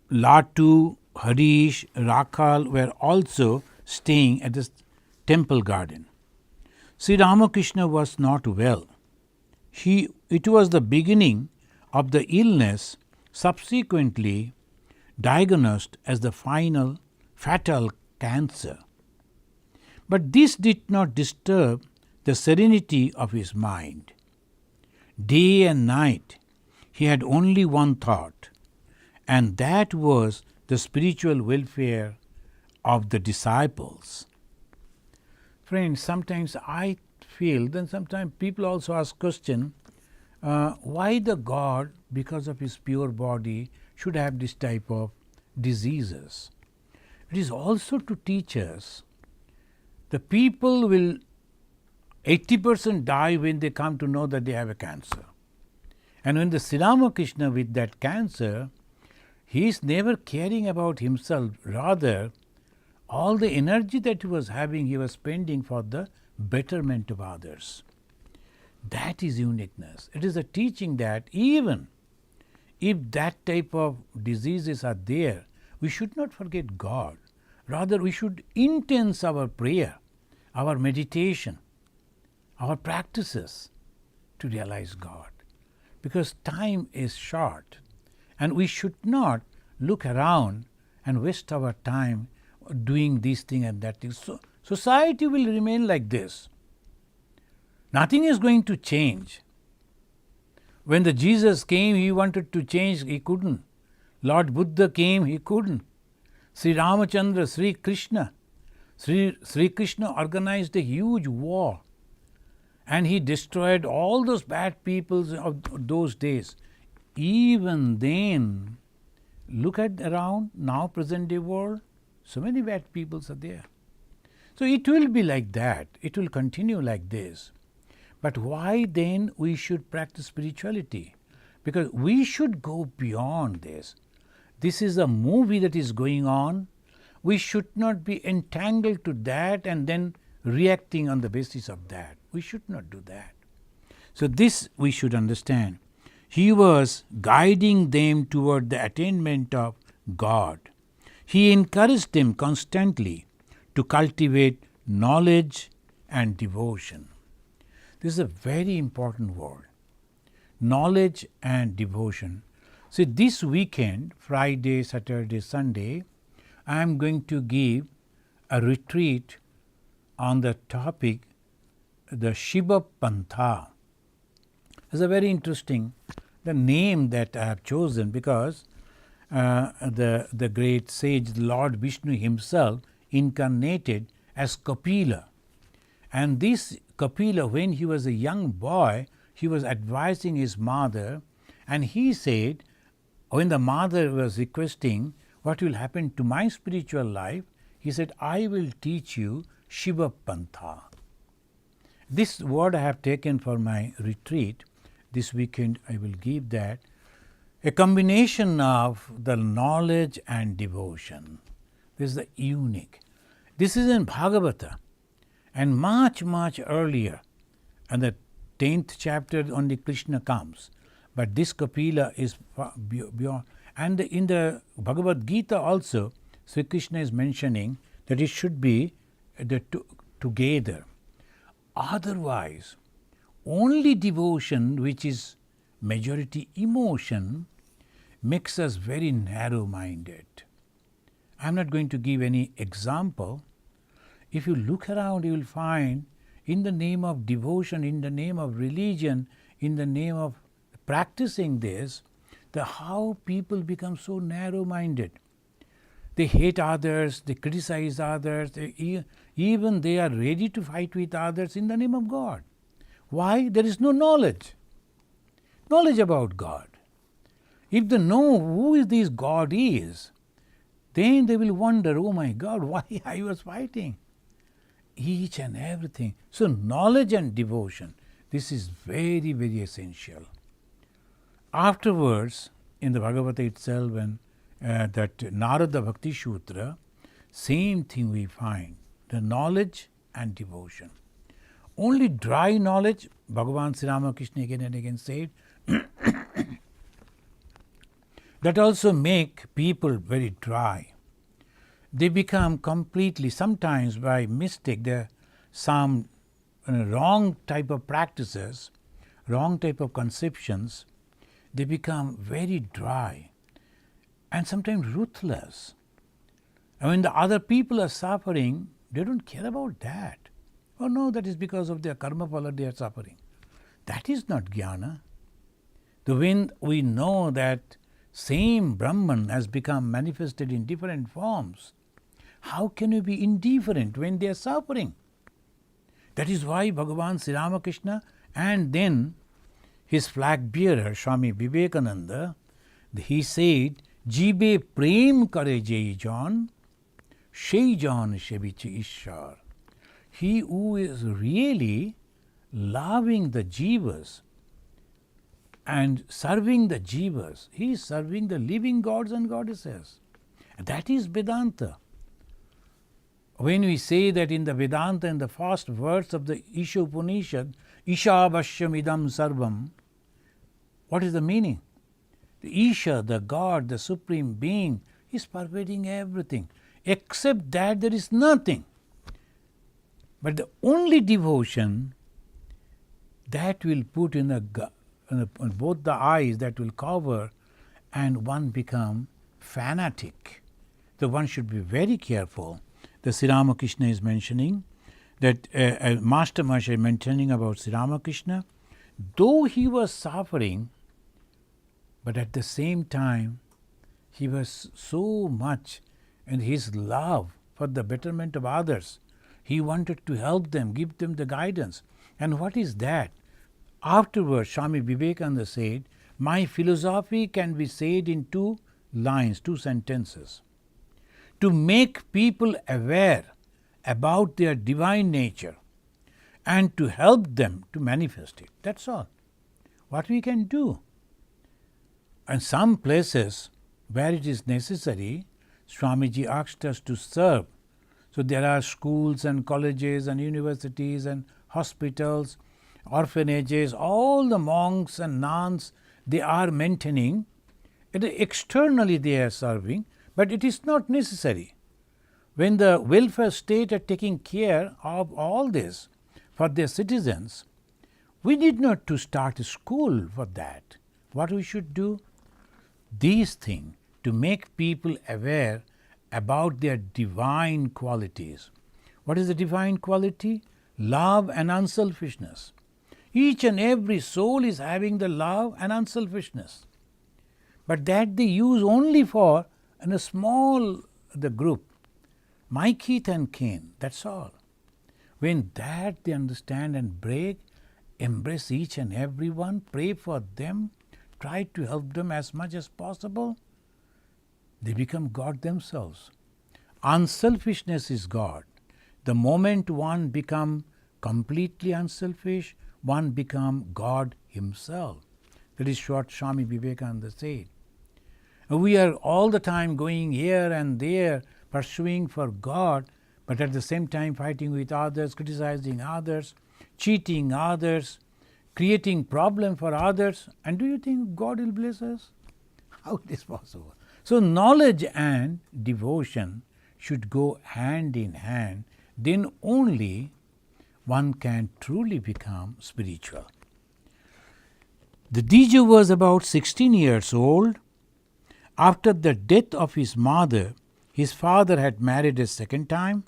Latu, Harish, Rakhal were also staying at the temple garden. Sri Ramakrishna was not well. It was the beginning of the illness, subsequently diagnosed as the final fatal cancer. But this did not disturb the serenity of his mind. Day and night he had only one thought, and that was the spiritual welfare of the disciples. Friends, sometimes I feel, then sometimes people also ask question, why the God, because of his pure body, should have this type of diseases? It is also to teach us the people will 80% die when they come to know that they have a cancer. And when the Sri Ramakrishna with that cancer, he is never caring about himself, rather all the energy that he was having, he was spending for the betterment of others. That is uniqueness. It is a teaching that even if that type of diseases are there, we should not forget God. Rather, we should intense our prayer, our meditation, our practices to realize God. Because time is short, and we should not look around and waste our time doing this thing and that thing. So society will remain like this. Nothing is going to change. When the Jesus came, he wanted to change, he couldn't. Lord Buddha came, he couldn't. Sri Ramachandra, Sri Krishna organized a huge war, and he destroyed all those bad peoples of those days. Even then, look at around now present day world, so many bad peoples are there. So it will be like that, it will continue like this. But why then we should practice spirituality? Because we should go beyond this. This is a movie that is going on. We should not be entangled to that and then reacting on the basis of that. We should not do that. So this we should understand. He was guiding them toward the attainment of God. He encouraged them constantly to cultivate knowledge and devotion. This is a very important word. Knowledge and devotion. See, this weekend, Friday, Saturday, Sunday, I am going to give a retreat on the topic, the Shiva Pantha. It's a very interesting, the name that I have chosen, because the great sage Lord Vishnu himself incarnated as Kapila. And this Kapila, when he was a young boy, he was advising his mother, and he said, when the mother was requesting what will happen to my spiritual life, he said, I will teach you Shiva Pantha. This word I have taken for my retreat. This weekend I will give that. A combination of the knowledge and devotion. This is the unique. This is in Bhagavata, and much, much earlier. And the 10th chapter only Krishna comes. But this Kapila is beyond. And in the Bhagavad Gita also, Sri Krishna is mentioning that it should be together. Otherwise, only devotion, which is majority emotion, makes us very narrow-minded. I am not going to give any example. If you look around, you will find in the name of devotion, in the name of religion, in the name of practicing this, how people become so narrow-minded. They hate others, they criticize others, even they are ready to fight with others in the name of God. Why? There is no knowledge about God. If they know who this God is, then they will wonder, oh my God, why I was fighting? Each and everything. So knowledge and devotion, this is very, very essential. Afterwards, in the Bhagavata itself, when that Narada Bhakti Sutra, same thing we find, the knowledge and devotion. Only dry knowledge, Bhagavan Sri Ramakrishna again and again said, that also make people very dry. They become completely, sometimes by mistake, there are some wrong type of practices, wrong type of conceptions, they become very dry and sometimes ruthless. And when the other people are suffering, they don't care about that. Oh no, that is because of their karma phala they are suffering. That is not jnana. When we know that same Brahman has become manifested in different forms, how can you be indifferent when they are suffering? That is why Bhagavan Sri Ramakrishna and then his flag bearer, Swami Vivekananda, he said, Jibe prem kare jai jan, shei jan sheviche ishar. He who is really loving the jivas and serving the jivas, he is serving the living gods and goddesses. And that is Vedanta. When we say that in the Vedanta, in the first verse of the Isha Upanishad, Isha Vashyam idam sarvam, what is the meaning? The Isha, the God, the Supreme Being, is pervading everything. Except that there is nothing. But the only devotion that will put in both the eyes, that will cover, and one become fanatic. So one should be very careful. The Sri Ramakrishna is mentioning that Master Maharaj mentioning about Sri Ramakrishna, though he was suffering, but at the same time he was so much in his love for the betterment of others. He wanted to help them, give them the guidance. And what is that? Afterwards, Swami Vivekananda said, my philosophy can be said in 2 lines, 2 sentences. To make people aware about their divine nature and to help them to manifest it. That's all. What we can do. And some places where it is necessary, Swamiji asked us to serve. So there are schools and colleges and universities and hospitals, orphanages, all the monks and nuns, they are maintaining. Externally they are serving, but it is not necessary. When the welfare state are taking care of all this for their citizens, we need not to start a school for that. What we should do? These things, to make people aware about their divine qualities. What is the divine quality? Love and unselfishness. Each and every soul is having the love and unselfishness. But that they use only for a small group. My kith and kin, that's all. When that they understand and break, embrace each and every one, pray for them, try to help them as much as possible, they become God themselves. Unselfishness is God. The moment one becomes completely unselfish, one becomes God himself. That is what Swami Vivekananda said. We are all the time going here and there, pursuing for God, but at the same time fighting with others, criticizing others, cheating others, creating problem for others. And do you think God will bless us? How it is possible? So knowledge and devotion should go hand in hand. Then only one can truly become spiritual. The Diju was about 16 years old. After the death of his mother, his father had married a second time.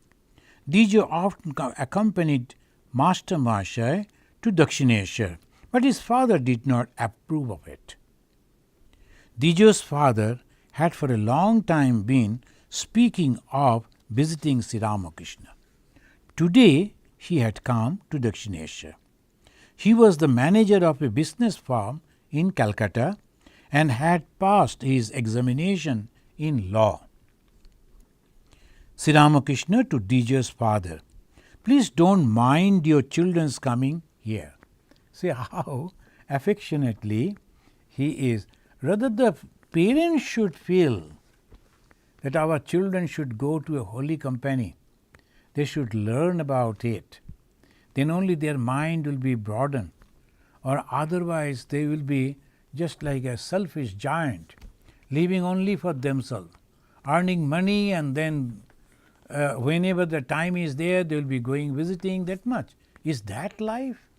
Diju often accompanied Master Mahashaya to Dakshineshwar, but his father did not approve of it. Diju's father had for a long time been speaking of visiting Sri Ramakrishna. Today he had come to Dakshineshwar. He was the manager of a business firm in Calcutta and had passed his examination in law. Sri Ramakrishna to Diju's father, please don't mind your children's coming here. See how affectionately he is. Rather, the parents should feel that our children should go to a holy company. They should learn about it. Then only their mind will be broadened, or otherwise they will be just like a selfish giant, living only for themselves, earning money, and then whenever the time is there, they will be going visiting, that much. Is that life?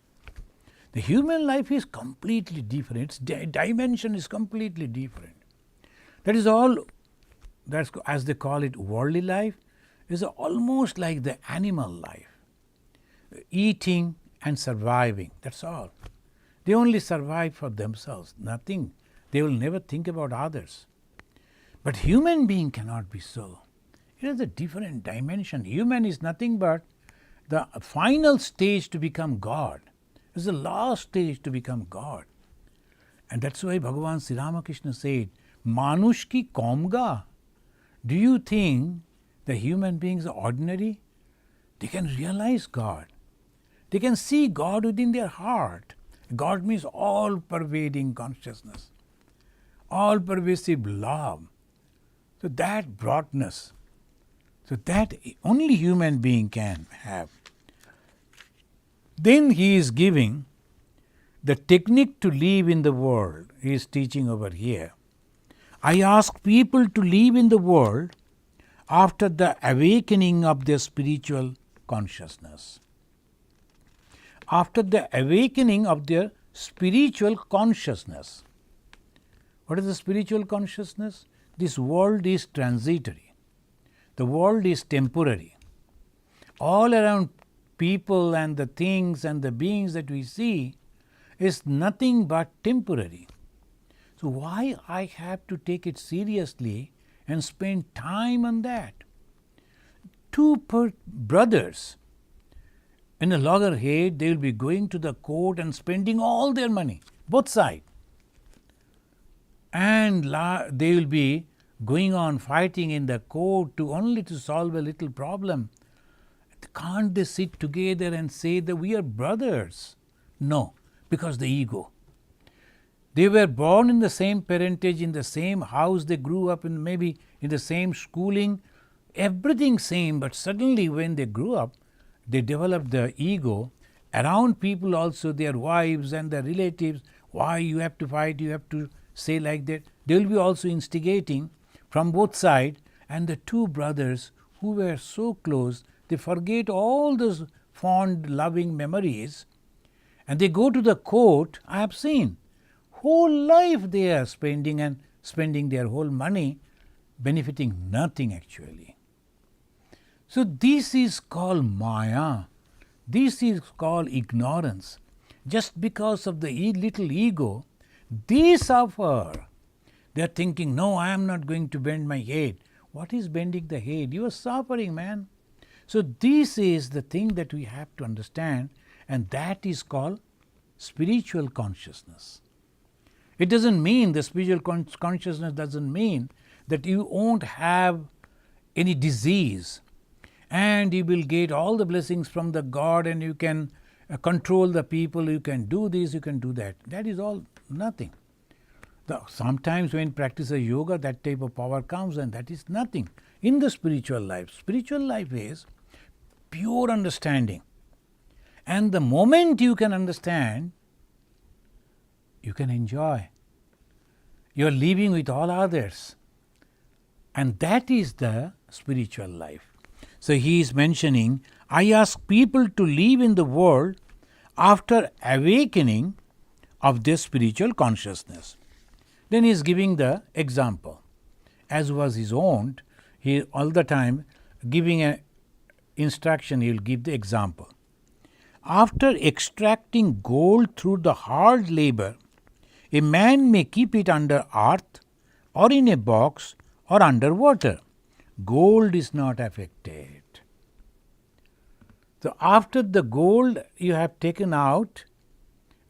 The human life is completely different. Its dimension is completely different. That is all, that's, as they call it, worldly life, is almost like the animal life. Eating and surviving, that's all. They only survive for themselves, nothing. They will never think about others. But human being cannot be so. It has a different dimension. Human is nothing but the final stage to become God. It's the last stage to become God. And that's why Bhagavan Sri Ramakrishna said, Manush ki kaumga. Do you think the human beings are ordinary? They can realize God. They can see God within their heart. God means all-pervading consciousness, all-pervasive love. So that broadness, so that only human being can have. Then he is giving the technique to live in the world. He is teaching over here. I ask people to live in the world after the awakening of their spiritual consciousness. After the awakening of their spiritual consciousness. What is the spiritual consciousness? This world is transitory. The world is temporary. All around people and the things and the beings that we see is nothing but temporary. So why I have to take it seriously and spend time on that? Two brothers in a loggerhead, they will be going to the court and spending all their money, both sides. And they will be going on fighting in the court only to solve a little problem. Can't they sit together and say that we are brothers? No, because the ego. They were born in the same parentage, in the same house, they grew up in maybe in the same schooling, everything same, but suddenly when they grew up, they developed the ego around people also, their wives and their relatives. Why you have to fight, you have to say like that. They will be also instigating from both sides, and the two brothers who were so close, they forget all those fond, loving memories, and they go to the court. I have seen whole life they are spending and spending their whole money, benefiting nothing actually. So this is called Maya. This is called ignorance. Just because of the little ego, they suffer. They are thinking, no, I am not going to bend my head. What is bending the head? You are suffering, man. So this is the thing that we have to understand, and that is called spiritual consciousness. It doesn't mean, the spiritual consciousness doesn't mean that you won't have any disease and you will get all the blessings from the God and you can control the people, you can do this, you can do that. That is all nothing. Sometimes when practices yoga, that type of power comes, and that is nothing. In the spiritual life is pure understanding. And the moment you can understand, you can enjoy. You are living with all others. And that is the spiritual life. So he is mentioning, I ask people to live in the world after awakening of their spiritual consciousness. Then he is giving the example. As was his own, he all the time giving an instruction, he will give the example. After extracting gold through the hard labor, a man may keep it under earth or in a box or under water. Gold is not affected. So after the gold you have taken out,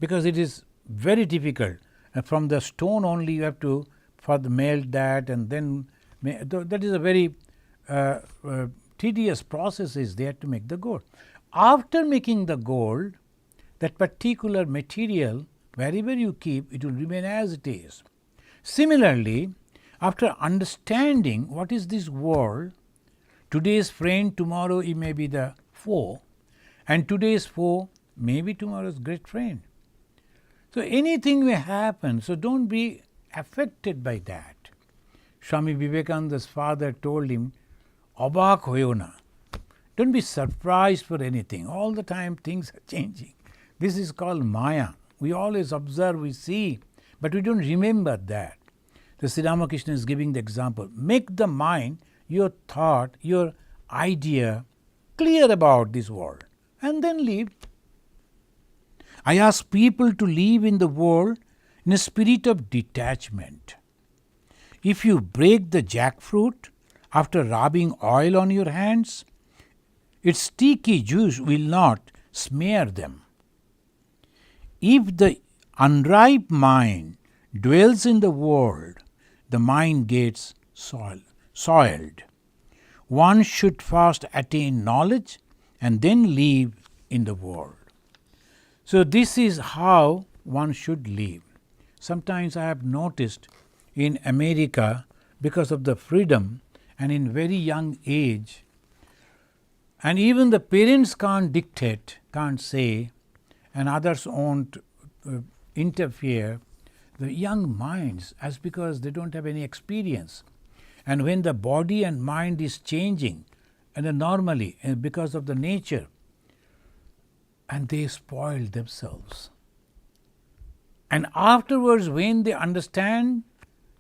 because it is very difficult, from the stone only you have to melt that, and then that is a very tedious process is there to make the gold. After making the gold, that particular material, wherever you keep, it will remain as it is. Similarly, after understanding what is this world, today's friend, tomorrow he may be the foe, and today's foe may be tomorrow's great friend. So anything may happen, so don't be affected by that. Swami Vivekananda's father told him, Abak hoyo na. Don't be surprised for anything. All the time things are changing. This is called Maya. We always observe, we see, but we don't remember that. So Sri Ramakrishna is giving the example. Make the mind, your thought, your idea clear about this world, and then live. I ask people to live in the world in a spirit of detachment. If you break the jackfruit after rubbing oil on your hands, its sticky juice will not smear them. If the unripe mind dwells in the world, the mind gets soiled. One should first attain knowledge and then live in the world. So this is how one should live. Sometimes I have noticed in America, because of the freedom and in very young age, and even the parents can't dictate, can't say, and others won't interfere, the young minds, as because they don't have any experience. And when the body and mind is changing, and normally because of the nature, and they spoil themselves. And afterwards, when they understand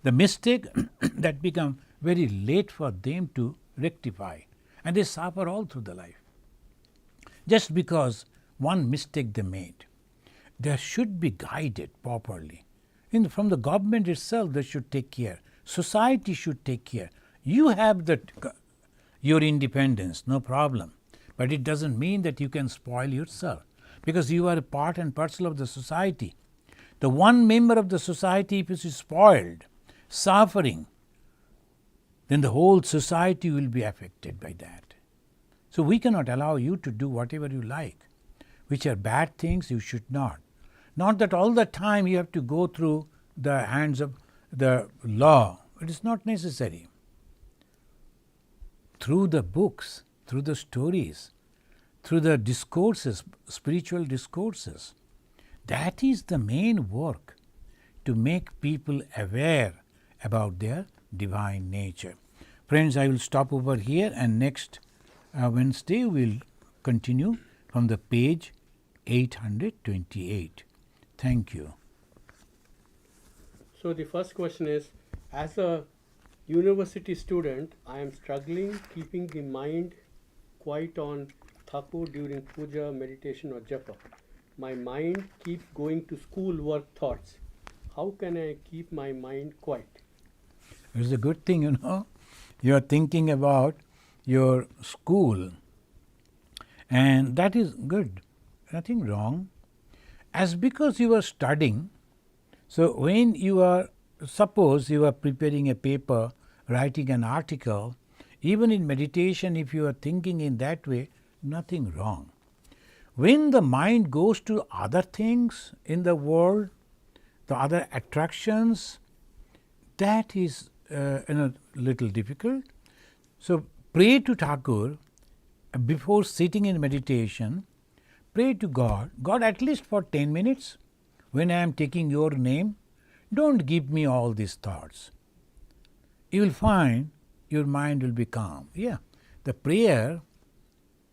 the mistake, that becomes very late for them to rectify. And they suffer all through the life. Just because one mistake they made. They should be guided properly. From the government itself, they should take care. Society should take care. You have your independence, no problem. But it doesn't mean that you can spoil yourself, because you are a part and parcel of the society. The one member of the society, if it is spoiled, suffering, then the whole society will be affected by that. So we cannot allow you to do whatever you like, which are bad things. You should not. Not that all the time you have to go through the hands of the law. It is not necessary. Through the books, through the stories, through the discourses, spiritual discourses, that is the main work, to make people aware about their divine nature. Friends, I will stop over here, and next Wednesday we will continue from the page 828. Thank you. So the first question is, as a university student, I am struggling keeping the mind quiet on thakur during puja, meditation or japa. My mind keeps going to school work thoughts. How can I keep my mind quiet? It's a good thing, You are thinking about your school, and that is good. Nothing wrong. as because you are studying. So when you are, suppose you are preparing a paper, writing an article, even in meditation, if you are thinking in that way, nothing wrong. When the mind goes to other things in the world, the other attractions, that is little difficult. So pray to Thakur before sitting in meditation. Pray to God, God, at least for 10 minutes, when I am taking your name, don't give me all these thoughts. You will find your mind will be calm. Yeah, the prayer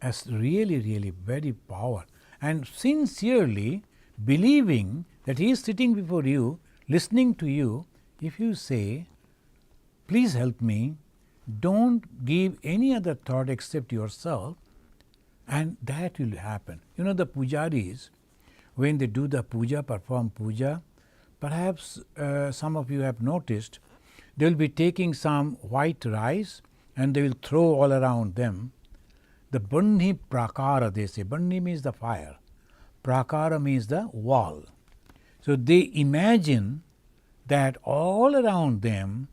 has really very power. And sincerely believing that he is sitting before you, listening to you, if you say, please help me, don't give any other thought except yourself, and that will happen. You know, the pujaris, when they do the puja, perform puja, perhaps some of you have noticed, they will be taking some white rice and they will throw all around them. The Banni Prakara, they say. Banni means the fire. Prakara means the wall. So they imagine that all around them,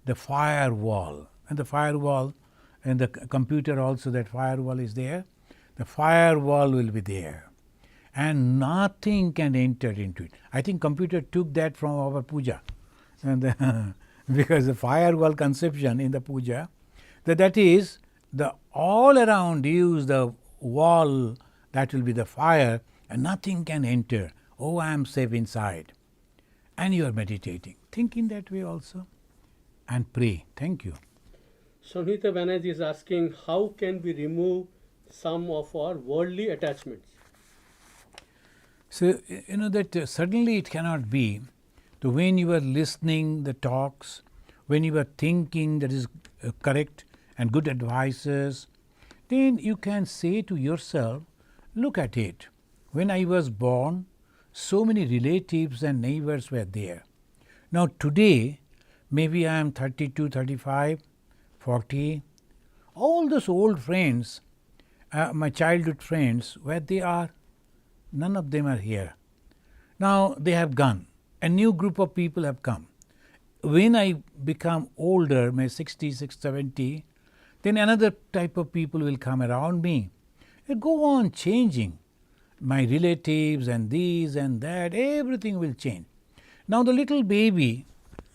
the firewall, and the firewall, and the computer also, that firewall is there. The firewall will be there, and nothing can enter into it. I think computer took that from our puja, and because the firewall conception in the puja, that is the all around you is the wall, that will be the fire, and nothing can enter. Oh, I am safe inside. And you are meditating. Think in that way also, and pray. Thank you. Samhita Banerjee is asking, how can we remove some of our worldly attachments? So, you know that suddenly it cannot be. So when you are listening the talks, when you are thinking that is correct and good advices, then you can say to yourself, look at it. When I was born, so many relatives and neighbors were there. Now today, maybe I am 32, 35, 40. All those old friends, my childhood friends, where they are, none of them are here. Now they have gone. A new group of people have come. When I become older, my 60, 70, then another type of people will come around me. It go on changing. My relatives and these and that, everything will change. Now the little baby,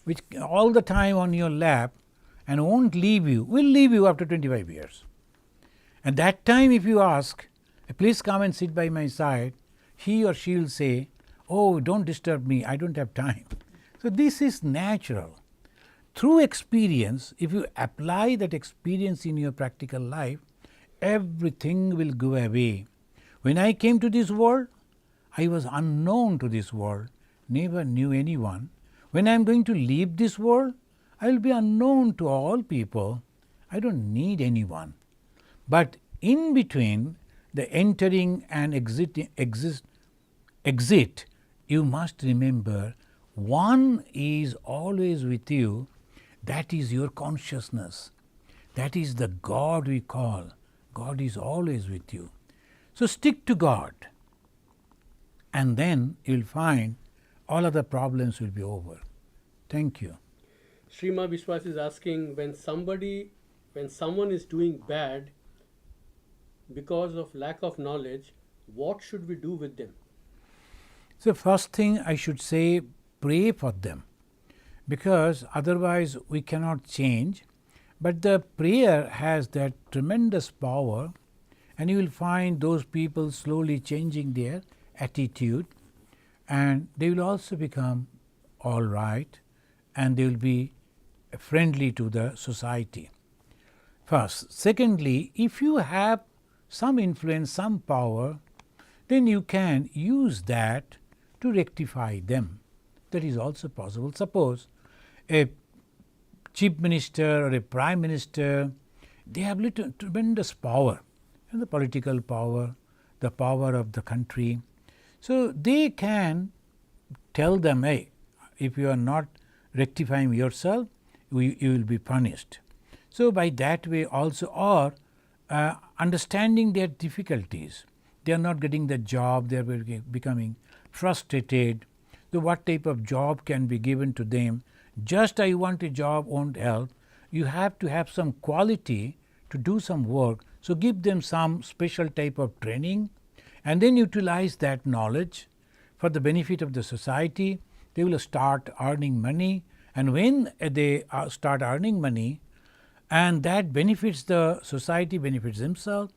which all the time on your lap and won't leave you, will leave you after 25 years. And that time if you ask, please come and sit by my side, he or she will say, oh, don't disturb me, I don't have time. So this is natural. Through experience, if you apply that experience in your practical life, everything will go away. When I came to this world, I was unknown to this world, never knew anyone. When I am going to leave this world, I will be unknown to all people. I don't need anyone. But in between the entering and exit, you must remember one is always with you. That is your consciousness. That is the God we call. God is always with you. So stick to God, and then you will find all other problems will be over. Thank you. Shrima Vishwas is asking, when someone is doing bad because of lack of knowledge, what should we do with them? So first thing I should say, pray for them, because otherwise we cannot change. But the prayer has that tremendous power, and you will find those people slowly changing their attitude, and they will also become all right, and they will be friendly to the society. First. Secondly, if you have some influence, some power, then you can use that to rectify them. That is also possible. Suppose a chief minister or a prime minister, they have tremendous power, and the political power, the power of the country. So they can tell them, hey, if you are not rectifying yourself, you will be punished. So by that way also, or understanding their difficulties, they are not getting the job, they are becoming frustrated. So what type of job can be given to them? Just I want a job won't help. You have to have some quality to do some work. So give them some special type of training and then utilize that knowledge for the benefit of the society. They will start earning money, and when they start earning money, and that benefits the society, benefits himself,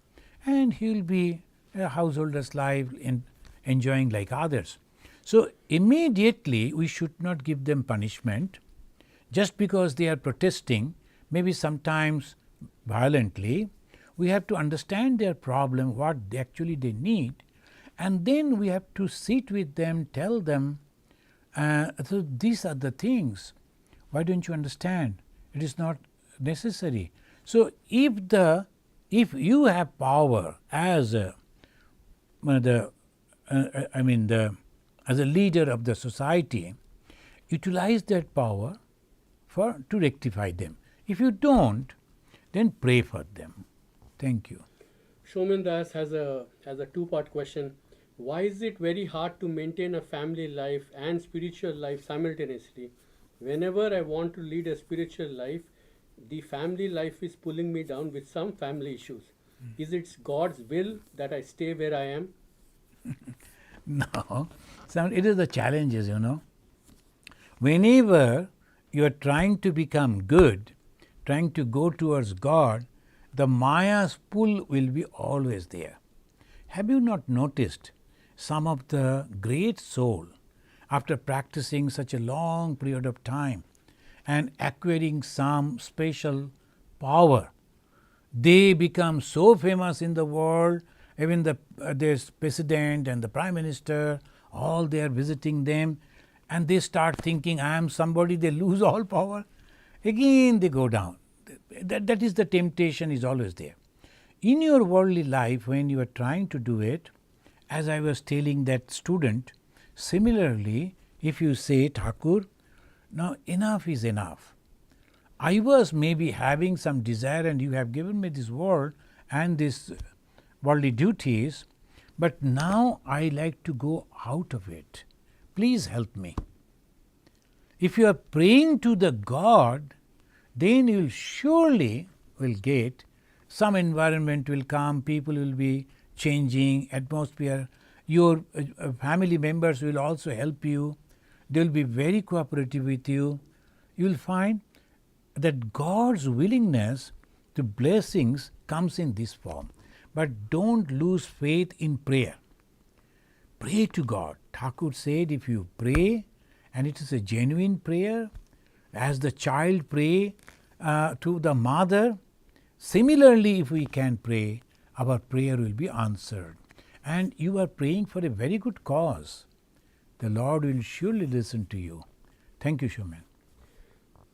and he will be a householder's life in enjoying like others. So immediately we should not give them punishment just because they are protesting, maybe sometimes violently. We have to understand their problem, what actually they need, and then we have to sit with them, tell them, so these are the things. Why don't you understand? It is not necessary. So if you have power as a as a leader of the society, utilize that power to rectify them. If you don't, then pray for them. Thank you. Shomin Das has a two-part question. Why is it very hard to maintain a family life and spiritual life simultaneously? Whenever I want to lead a spiritual life, the family life is pulling me down with some family issues. Is it God's will that I stay where I am? No, it is the challenges, Whenever you are trying to become good, trying to go towards God, the Maya's pull will be always there. Have you not noticed some of the great soul, after practicing such a long period of time and acquiring some special power, they become so famous in the world, even there's president and the prime minister, all they are visiting them, and they start thinking, I am somebody, they lose all power. Again they go down. That is the temptation is always there. In your worldly life, when you are trying to do it, as I was telling that student, similarly, if you say, Thakur, now enough is enough. I was maybe having some desire and you have given me this world and these worldly duties, but now I like to go out of it. Please help me. If you are praying to the God, then you will surely will get some environment will come, people will be changing, atmosphere, your family members will also help you, they will be very cooperative with you. You will find that God's willingness to blessings comes in this form. But don't lose faith in prayer. Pray to God. Thakur said, if you pray, and it is a genuine prayer, as the child pray to the mother, similarly if we can pray, our prayer will be answered. And you are praying for a very good cause. The Lord will surely listen to you. Thank you, Shomin.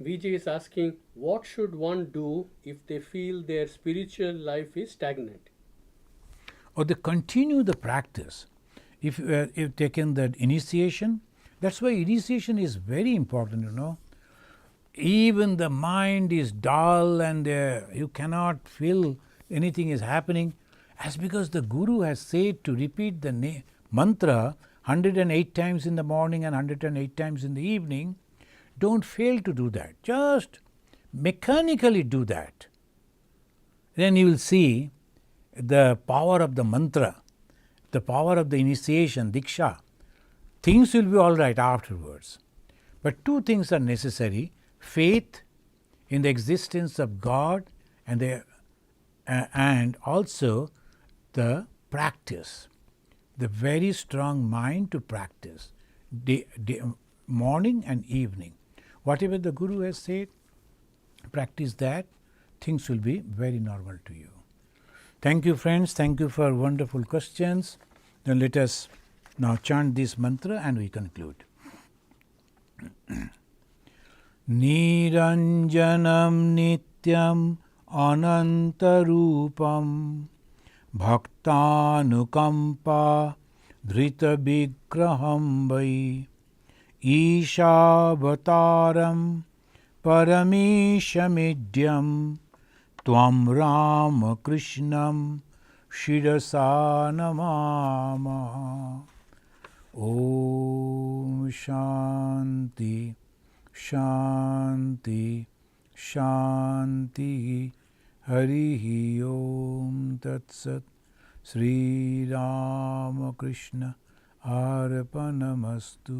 Vijay is asking, what should one do if they feel their spiritual life is stagnant? Or they continue the practice. If you've taken that initiation, that's why initiation is very important, Even the mind is dull and you cannot feel anything is happening. As because the Guru has said to repeat the mantra 108 times in the morning and 108 times in the evening, don't fail to do that. Just mechanically do that. Then you will see the power of the mantra, the power of the initiation, diksha. Things will be all right afterwards. But two things are necessary: faith in the existence of God and also the practice, the very strong mind to practice, morning and evening. Whatever the Guru has said, practice that, things will be very normal to you. Thank you, friends. Thank you for wonderful questions. Then let us now chant this mantra and we conclude. Niranjanam nityam anantarupam bhaktanukampa dhrita vigraham vai Ishavataram parameshamidhyam tvam Rama Krishnam shirasa namama. Om Shanti Shanti Shanti. Harihi Om Tat Sat. Sri Ramakrishna Arpanamastu.